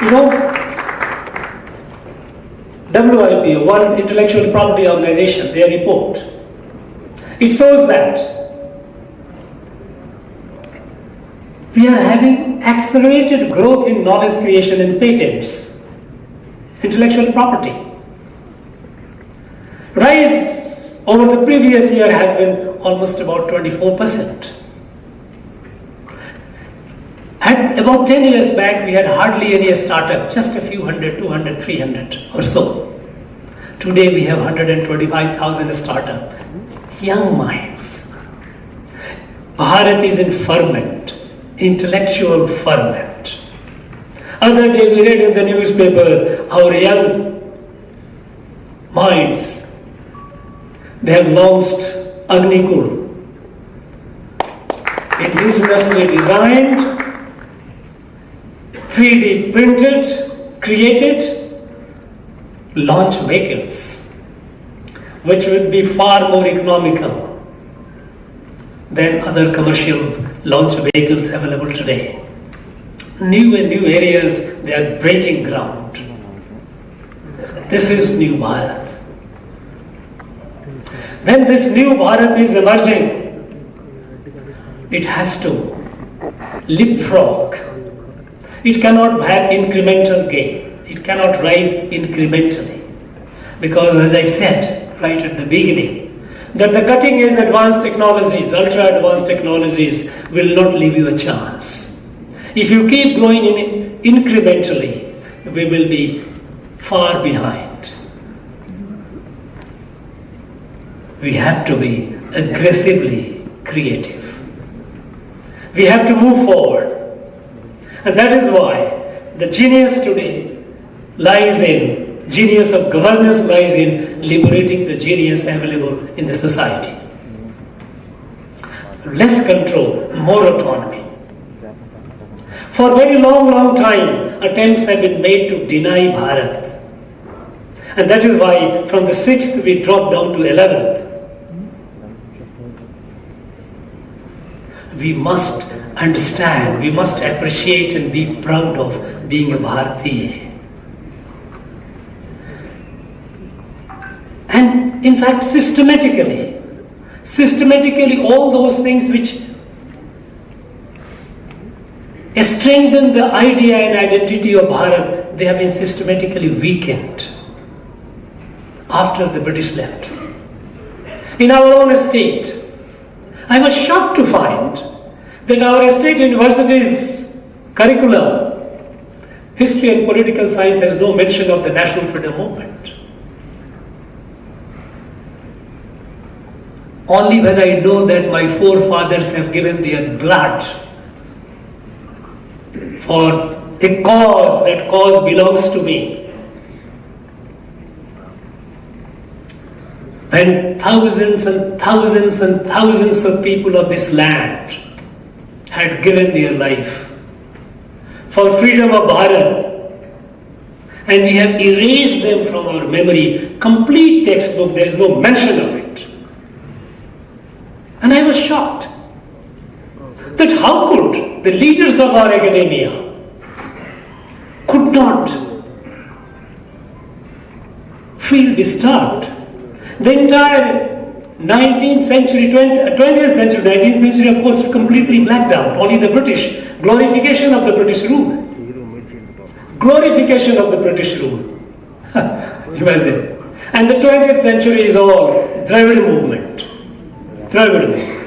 You know, WIPO, World Intellectual Property Organization, their report, it shows that we are having accelerated growth in knowledge creation and patents, intellectual property. Rise over the previous year has been almost about 24%. About 10 years back, we had hardly any startup, just a few hundred, 200, 300 or so. Today we have 125,000 startup, young minds. Bharat is in ferment, intellectual ferment. Other day we read in the newspaper our young minds, they have launched Agnikul, indigenously designed, 3D printed, created, launch vehicles, which will be far more economical than other commercial launch vehicles available today. New and new areas, they are breaking ground. This is New Bharat. When this New Bharat is emerging, it has to leapfrog. It cannot have incremental gain. It cannot rise incrementally. Because as I said right at the beginning, that the cutting edge advanced technologies, ultra advanced technologies will not leave you a chance. If you keep growing incrementally, we will be far behind. We have to be aggressively creative. We have to move forward. And that is why the genius today lies in, genius of governance lies in liberating the genius available in the society. Less control, more autonomy. For a very long time, attempts have been made to deny Bharat. And that is why from the 6th we dropped down to 11th. We must understand, we must appreciate and be proud of being a Bharatiya. And in fact, systematically, all those things which strengthen the idea and identity of Bharat, they have been systematically weakened after the British left. In our own state, I was shocked to find that our state universities' curriculum, history and political science, has no mention of the national freedom movement. Only when I know that my forefathers have given their blood for a cause, that cause belongs to me. When thousands and thousands and thousands of people of this land had given their life for freedom of Bharat, and we have erased them from our memory, complete textbook, there is no mention of it. And I was shocked that how could the leaders of our academia could not feel disturbed. The entire 19th century, 20th century, 19th century, of course, completely blacked out. Only the British, glorification of the British rule. Glorification of the British rule. Imagine. And the 20th century is all Dravid movement. Dravid movement.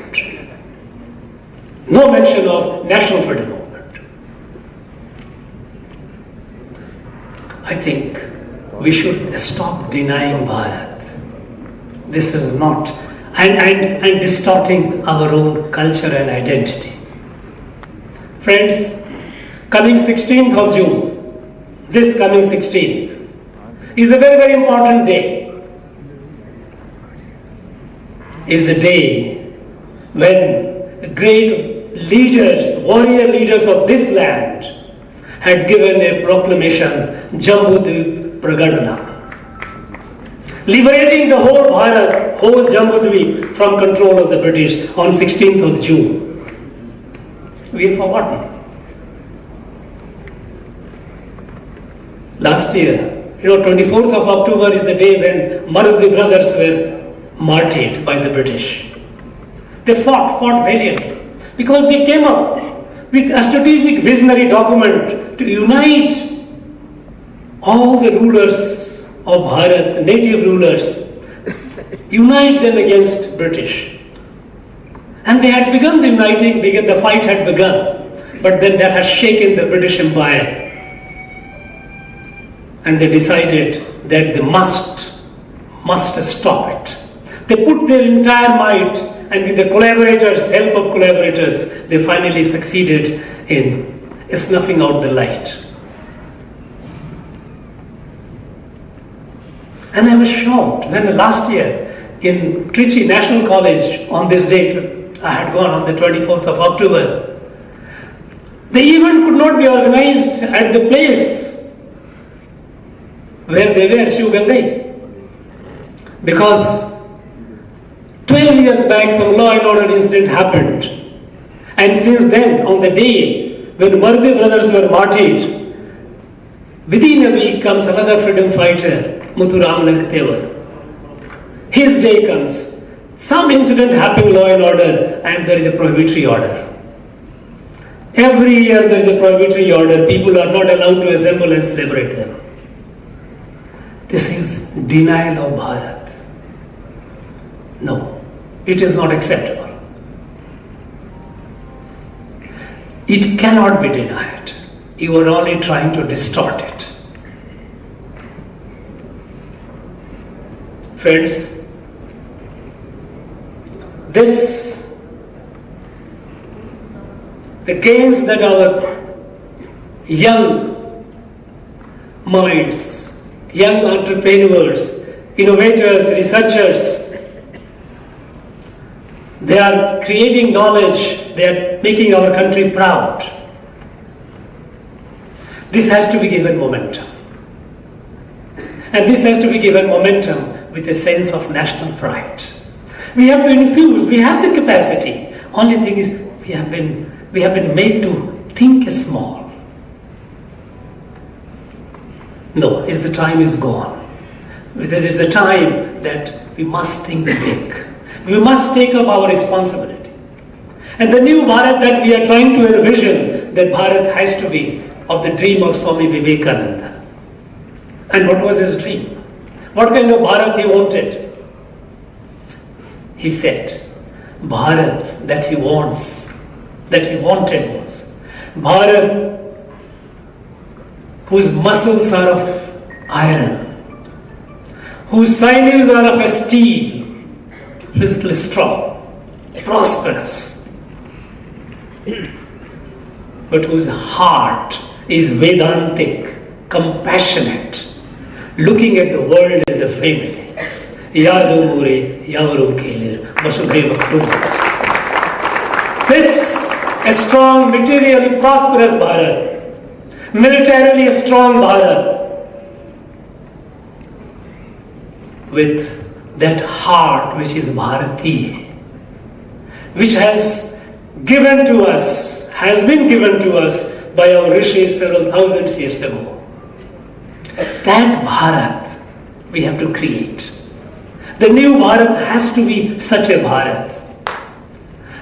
No mention of national freedom movement. I think we should stop denying Bharat. This is not, and distorting our own culture and identity. Friends, coming 16th of June, this coming 16th, is a very, very important day. It's a day when great leaders, warrior leaders of this land had given a proclamation, Jambudvip Pragadana, liberating the whole Bharat, whole Jambudvip from control of the British on 16th of June. We have forgotten. Last year, 24th of October is the day when Madurai brothers were martyred by the British. They fought valiantly because they came up with a strategic visionary document to unite all the rulers of Bharat, native rulers, unite them against British. And they had begun the uniting, the fight had begun, but then that has shaken the British Empire. And they decided that they must stop it. They put their entire might, and with the help of collaborators, they finally succeeded in snuffing out the light. And I was shocked when last year in Trichy National College on this date, I had gone on the 24th of October. The event could not be organized at the place where they were, Shivagangai, because 12 years back some law and order incident happened. And since then, on the day when Madurai brothers were martyred, within a week comes another freedom fighter, Muthuram Lankatewar. His day comes, some incident happening, law and order, and there is a prohibitory order. Every year there is a prohibitory order. People are not allowed to assemble and celebrate them. This is denial of Bharat. No, it is not acceptable. It cannot be denied. You are only trying to distort it. Friends, the gains that our young minds, young entrepreneurs, innovators, researchers, they are creating knowledge, they are making our country proud. This has to be given momentum. And this has to be given momentum with a sense of national pride. We have to infuse, we have the capacity. Only thing is, we have been made to think small. No, it's the time is gone. This is the time that we must think big. We must take up our responsibility. And the new Bharat that we are trying to envision, that Bharat has to be of the dream of Swami Vivekananda. And what was his dream? What kind of Bharat he wanted? He said, Bharat that he wants, that he wanted was Bharat whose muscles are of iron, whose sinews are of a steel, physically strong, prosperous, but whose heart is Vedantic, compassionate, looking at the world as a family. Yadu Mure, Yavaru Kelir, Vasudhaiva Kutumbakam. This, a strong, materially prosperous Bharat, militarily strong Bharat, with that heart which is Bharati, which has given to us, has been given to us by our rishis several thousands years ago. That Bharat we have to create. The new Bharat has to be such a Bharat.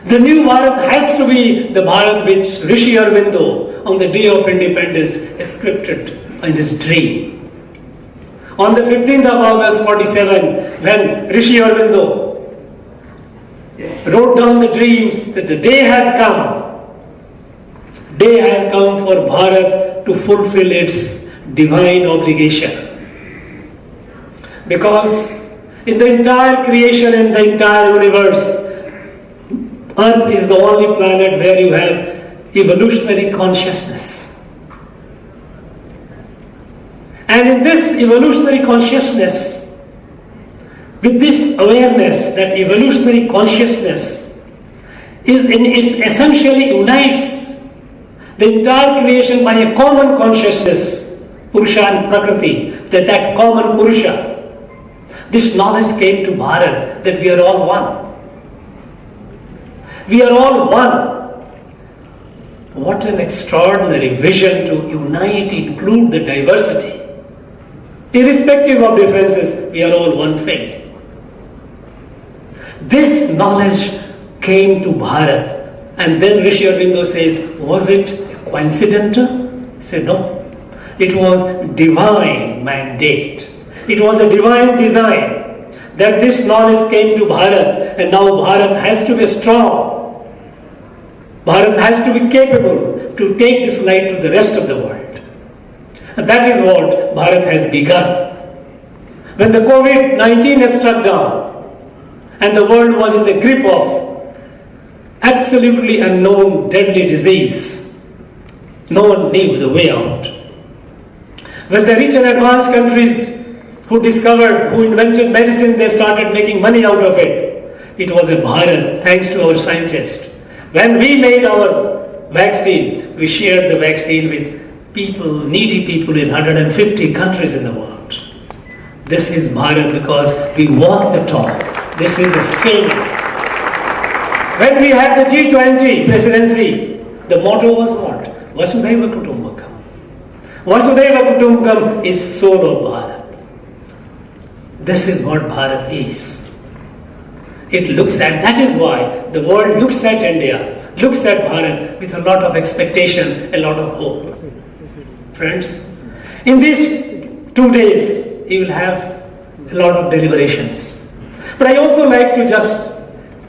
The new Bharat has to be the Bharat which Rishi Aurobindo on the day of independence scripted in his dream. On the 15th of August 47, when Rishi Aurobindo wrote down the dreams that the day has come for Bharat to fulfill its divine obligation. Because in the entire creation, in the entire universe, Earth is the only planet where you have evolutionary consciousness. And in this evolutionary consciousness, with this awareness that evolutionary consciousness is essentially unites the entire creation by a common consciousness, Purusha and Prakriti, that common Purusha. This knowledge came to Bharat that we are all one. We are all one. What an extraordinary vision to unite, include the diversity. Irrespective of differences, we are all one family. This knowledge came to Bharat, and then Rishi Aurobindo says, was it coincidental? He said, no. It was divine mandate. It was a divine design that this knowledge came to Bharat, and now Bharat has to be strong. Bharat has to be capable to take this light to the rest of the world. And that is what Bharat has begun. When the COVID-19 has struck down and the world was in the grip of absolutely unknown deadly disease, no one knew the way out. When the rich and advanced countries who invented medicine, they started making money out of it. It was a Bharat, thanks to our scientists. When we made our vaccine, we shared the vaccine with people, needy people in 150 countries in the world. This is Bharat because we walk the talk. This is a family. When we had the G20 presidency, the motto was what? Vasudhaiva Kutumbakam. Vasudhaiva Kutumbakam is soul of Bharat. This is what Bharat is. It looks at, that is why the world looks at India, looks at Bharat with a lot of expectation, a lot of hope. Friends, in these 2 days, you will have a lot of deliberations. But I also like to just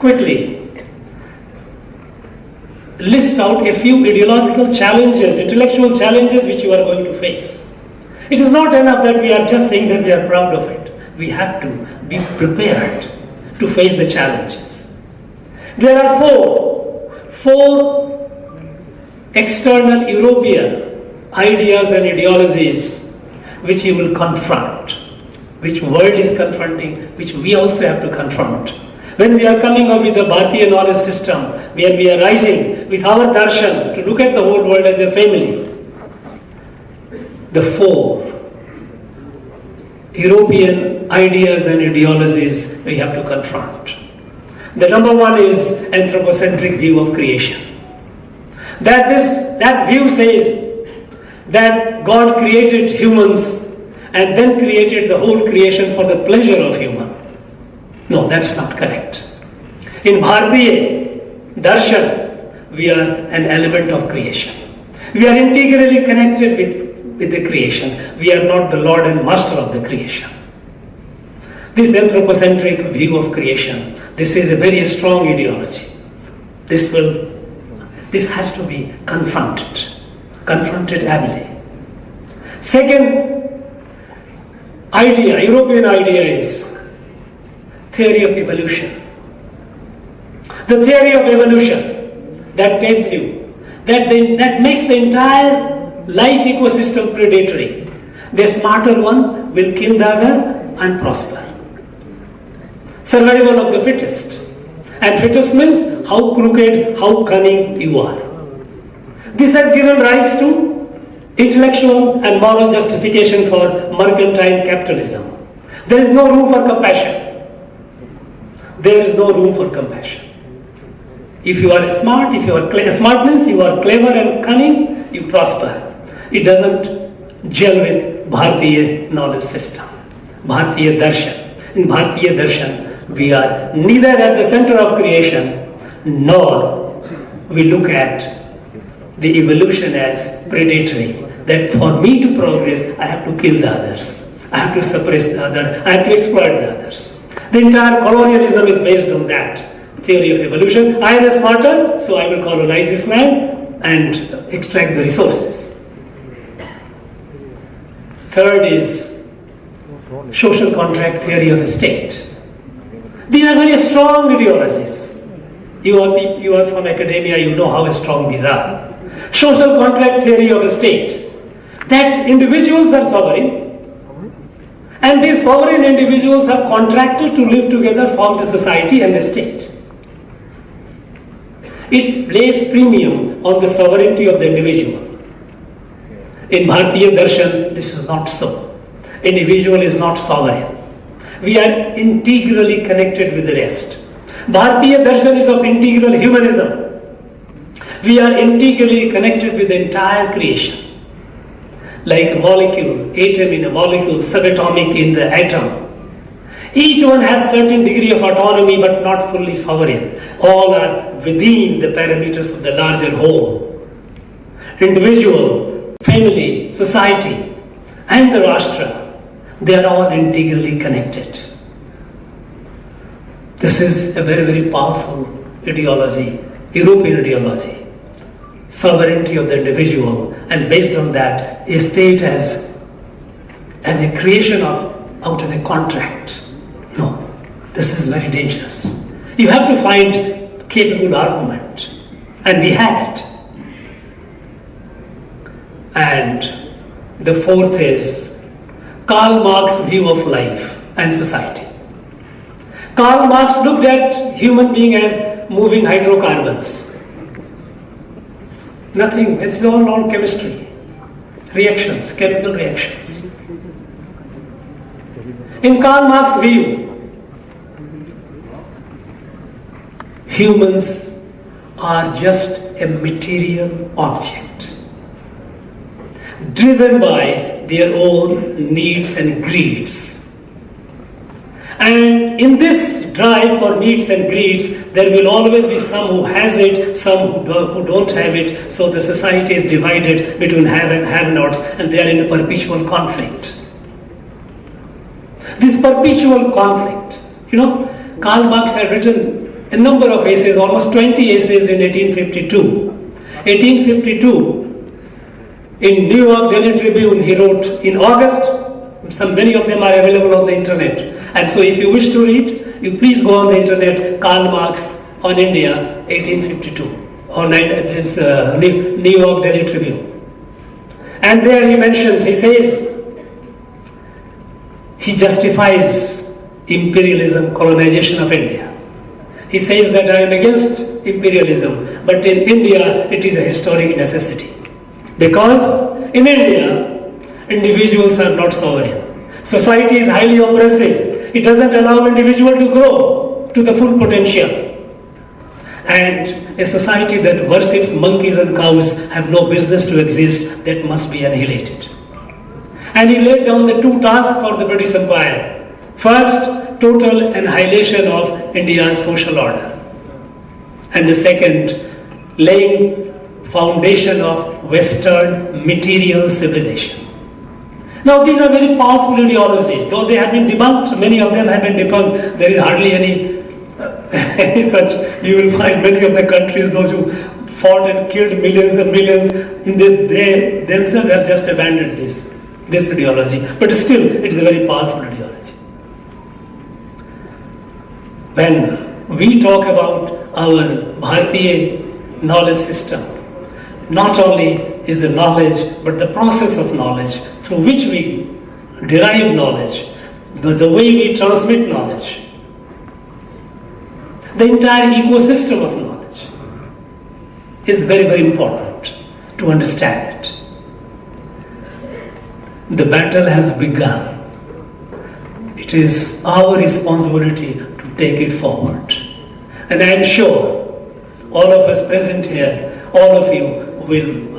quickly list out a few ideological challenges, intellectual challenges which you are going to face. It is not enough that we are just saying that we are proud of it. We have to be prepared to face the challenges. There are four external European ideas and ideologies which you will confront, which world is confronting, which we also have to confront. When we are coming up with the Bharatiya knowledge system, where we are rising with our darshan to look at the whole world as a family, the four European ideas and ideologies we have to confront. The number one is anthropocentric view of creation. That view says that God created humans and then created the whole creation for the pleasure of human. No, that's not correct. In Bharatiya darshan, we are an element of creation. We are integrally connected with the creation. We are not the Lord and Master of the creation. This anthropocentric view of creation, this is a very strong ideology. This has to be confronted heavily. Second idea, European idea is theory of evolution. The theory of evolution that tells you that makes the entire life ecosystem predatory. The smarter one will kill the other and prosper. Survival of the fittest. And fittest means how crooked, how cunning you are. This has given rise to intellectual and moral justification for mercantile capitalism. There is no room for compassion. There is no room for compassion. If you are smart, smart means you are clever and cunning, you prosper. It doesn't gel with Bharatiya knowledge system, Bharatiya darshan. In Bharatiya darshan, we are neither at the center of creation, nor we look at the evolution as predatory. That for me to progress, I have to kill the others. I have to suppress the other. I have to exploit the others. The entire colonialism is based on that theory of evolution. I am smarter, so I will colonize this land and extract the resources. Third is social contract theory of a state. These are very strong ideologies. You are from academia, you know how strong these are. Social contract theory of a state. That individuals are sovereign, and these sovereign individuals have contracted to live together, form the society and the state. It places premium on the sovereignty of the individual. In Bharatiya darshan, this is not so. Individual is not sovereign. We are integrally connected with the rest. Bharatiya darshan is of integral humanism. We are integrally connected with the entire creation. Like a molecule, atom in a molecule, subatomic in the atom. Each one has certain degree of autonomy but not fully sovereign. All are within the parameters of the larger whole. Individual, family, society, and the Rashtra, they are all integrally connected. This is a very, very powerful ideology, European ideology. Sovereignty of the individual, and based on that, a state as a creation out of a contract. No, this is very dangerous. You have to find capable argument, and we had it. And the fourth is Karl Marx's view of life and society. Karl Marx looked at human being as moving hydrocarbons. Nothing, it's all chemistry. Reactions, chemical reactions. In Karl Marx's view, humans are just a material object, driven by their own needs and greeds. And in this drive for meets and greets, there will always be some who has it, some who don't have it. So the society is divided between have and have-nots, and they are in a perpetual conflict. This perpetual conflict, Karl Marx had written a number of essays, almost 20 essays in 1852. 1852, in New York Daily Tribune, he wrote in August. Many of them are available on the internet. And so if you wish to read, you please go on the internet, Karl Marx on India, 1852, or this New York Daily Tribune. And there he says, he justifies imperialism, colonization of India. He says that I am against imperialism, but in India it is a historic necessity. Because in India, individuals are not sovereign. Society is highly oppressive. It doesn't allow individual to grow to the full potential. And a society that worships monkeys and cows have no business to exist, that must be annihilated. And he laid down the two tasks for the British Empire. First, total annihilation of India's social order. And the second, laying foundation of Western material civilization. Now these are very powerful ideologies, though they have been debunked, many of them have been debunked. There is hardly any such, you will find many of the countries, those who fought and killed millions and millions, they themselves have just abandoned this ideology. But still, it is a very powerful ideology. When we talk about our Bharatiya knowledge system, not only is the knowledge, but the process of knowledge through which we derive knowledge, the way we transmit knowledge, the entire ecosystem of knowledge is very, very important to understand it. The battle has begun. It is our responsibility to take it forward. And I am sure all of us present here, all of you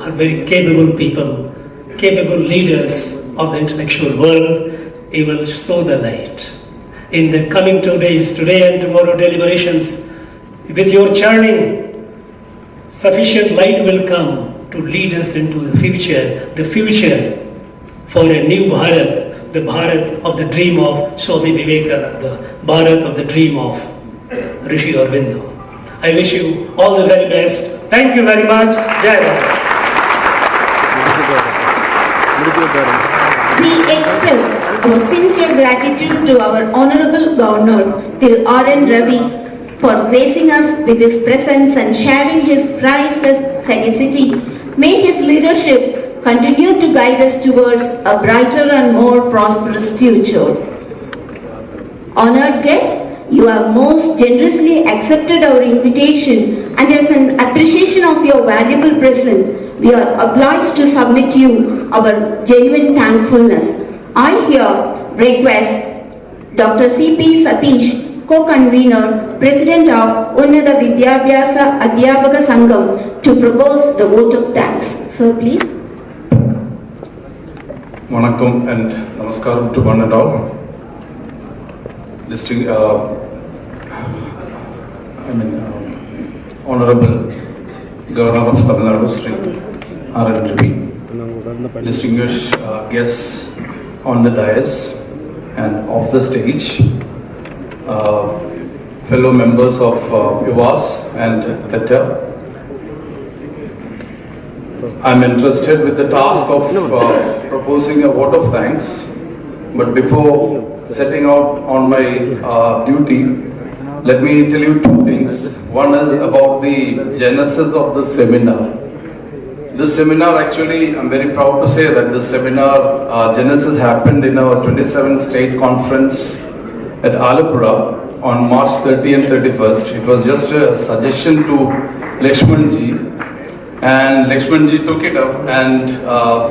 are very capable people, capable leaders of the intellectual world. You will show the light. In the coming 2 days, today and tomorrow deliberations, with your churning, sufficient light will come to lead us into the future for a new Bharat, the Bharat of the dream of Swami Vivekananda, the Bharat of the dream of Rishi Aurobindo. I wish you all the very best. Thank you very much. Jai Bharat. We express our sincere gratitude to our Honorable Governor, Thiru R.N. Ravi, for gracing us with his presence and sharing his priceless sagacity. May his leadership continue to guide us towards a brighter and more prosperous future. Honored guests, you have most generously accepted our invitation, and as an appreciation of your valuable presence, we are obliged to submit to you our genuine thankfulness. I here request Dr. C.P. Satish, Co-Convener, President of Unnata Vidyabhyasa Adhyapaka Sangam, to propose the vote of thanks. Sir, please. Vanakkam and Namaskaram to one and all. Honorable Governor of Tamil Nadu, Sri R.N. Ravi, distinguished guests on the dais and off the stage, fellow members of UVAS and ThanthiTV. I'm entrusted with the task of proposing a vote of thanks, but before setting out on my duty, let me tell you two things. One is about the genesis of the seminar. This seminar, actually, I'm very proud to say that this seminar genesis happened in our 27th state conference at Alapura on March 30 and 31st. It was just a suggestion to Lakshmanji, and Lakshmanji took it up, and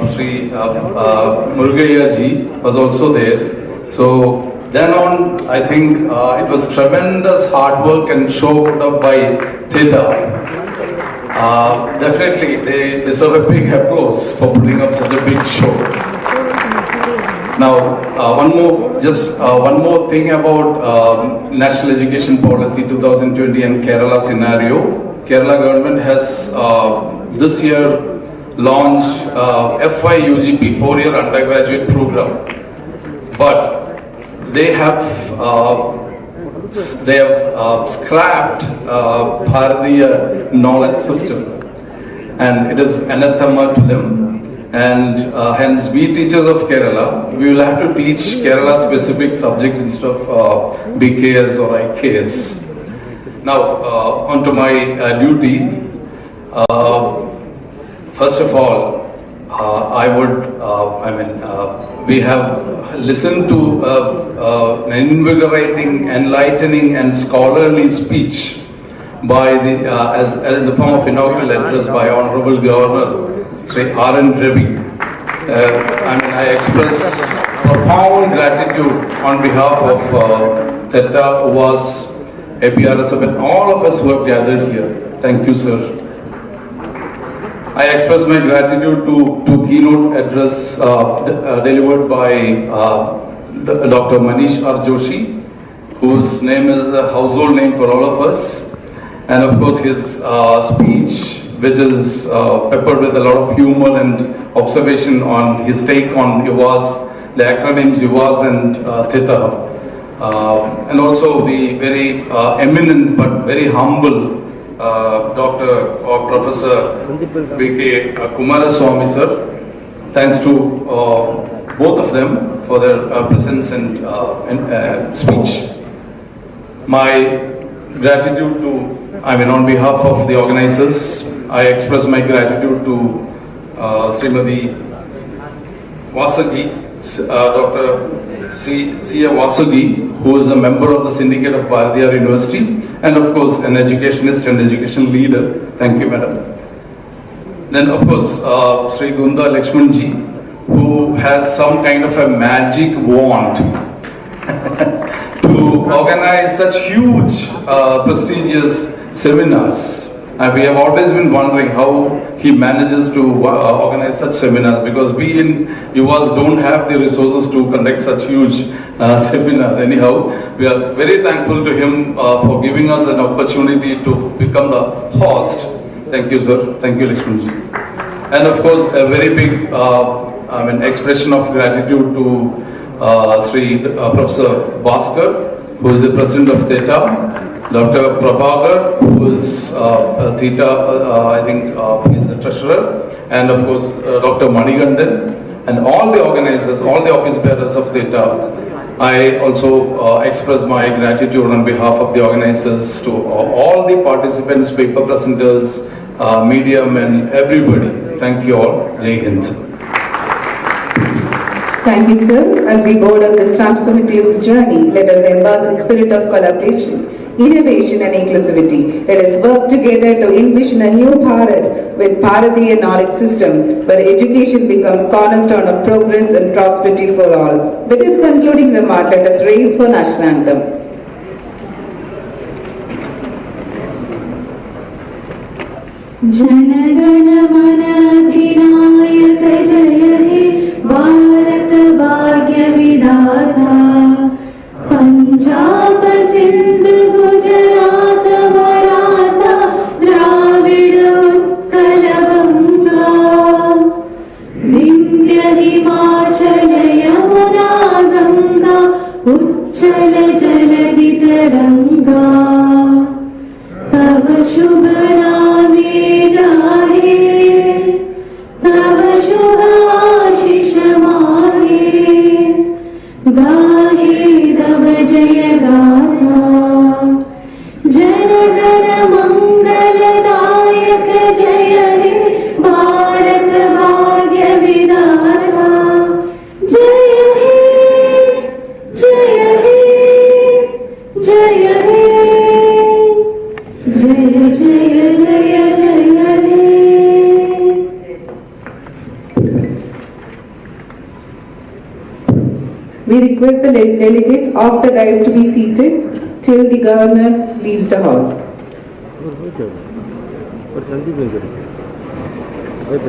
Sri Murugaya ji was also there. So then on, I think it was tremendous hard work and show put up by Theta. Definitely, they deserve a big applause for putting up such a big show. Now, one more thing about National Education Policy 2020 and Kerala scenario. Kerala government has this year launched FY UGP, 4-year undergraduate program, but they have scrapped Bharatiya knowledge system, and it is anathema to them. And hence, we teachers of Kerala, we will have to teach Kerala specific subjects instead of BKS or IKS. Now, on to my duty. First of all, we have listened to an invigorating, enlightening, and scholarly speech by as in the form of inaugural address by Honorable Governor Sri R.N. Ravi. I express profound gratitude on behalf of Theta, UVAS, APRSF, and all of us who have gathered here. Thank you, sir. I express my gratitude to keynote address delivered by Dr. Manish R. Joshi, whose name is a household name for all of us. And of course his speech, which is peppered with a lot of humor and observation on his take on UVAS, the acronyms UVAS and Theta. And also the very eminent but very humble Dr. or Professor V.K. Kumaraswamy sir. Thanks to both of them for their presence and speech. My gratitude to, on behalf of the organizers, I express my gratitude to Srimati Vasagi, Dr. C.A. Vasagi, who is a member of the syndicate of Bharatiya University, and of course an educationist and education leader. Thank you, madam. Then of course Sri Gunda Lakshmanji, who has some kind of a magic wand to organize such huge prestigious seminars. We have always been wondering how he manages to organize such seminars, because we in UVAS don't have the resources to conduct such huge seminars. Anyhow, we are very thankful to him for giving us an opportunity to become the host. Thank you, sir. Thank you, Lakshmanji. And of course, a very big expression of gratitude to Sri Professor Bhaskar, who is the president of Theta, Dr. Prabhakar, who is Theta, I think he is the treasurer, and of course Dr. Manigandan, and all the organizers, all the office bearers of Theta. I also express my gratitude on behalf of the organizers to all the participants, paper presenters, media men, everybody. Thank you all. Jai Hind. Thank you, sir. As we board on this transformative journey, let us embrace the spirit of collaboration, innovation and inclusivity. Let us work together to envision a new Bharat with Bharatiya knowledge system, where education becomes cornerstone of progress and prosperity for all. With this concluding remark, let us raise for national anthem. जनगणमनाधिनायक जय हे भारत भाग्य विधाता पंजाब सिंध गुजरात मराठा द्राविड उत्कल बंगा विंध्य हिमाचल यमुना गंगा उच्चल जलधि तरंगा तव शुभ नामे जाहे तव शुभ आशीष माहे गाहे तव जय गाथा जनगण मंगलदायक जय हे भारत भाग्य विधाता जय हे जय हे जय हे जय जय जय जय हे। We request the delegates of the dais to be seated till the governor leaves the hall. It's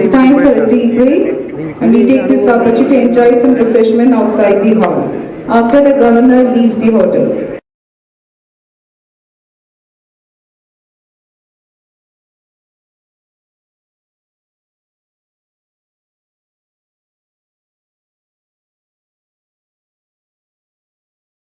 time for a tea break, and we take this opportunity to enjoy some refreshment outside the hall after the governor leaves the hotel.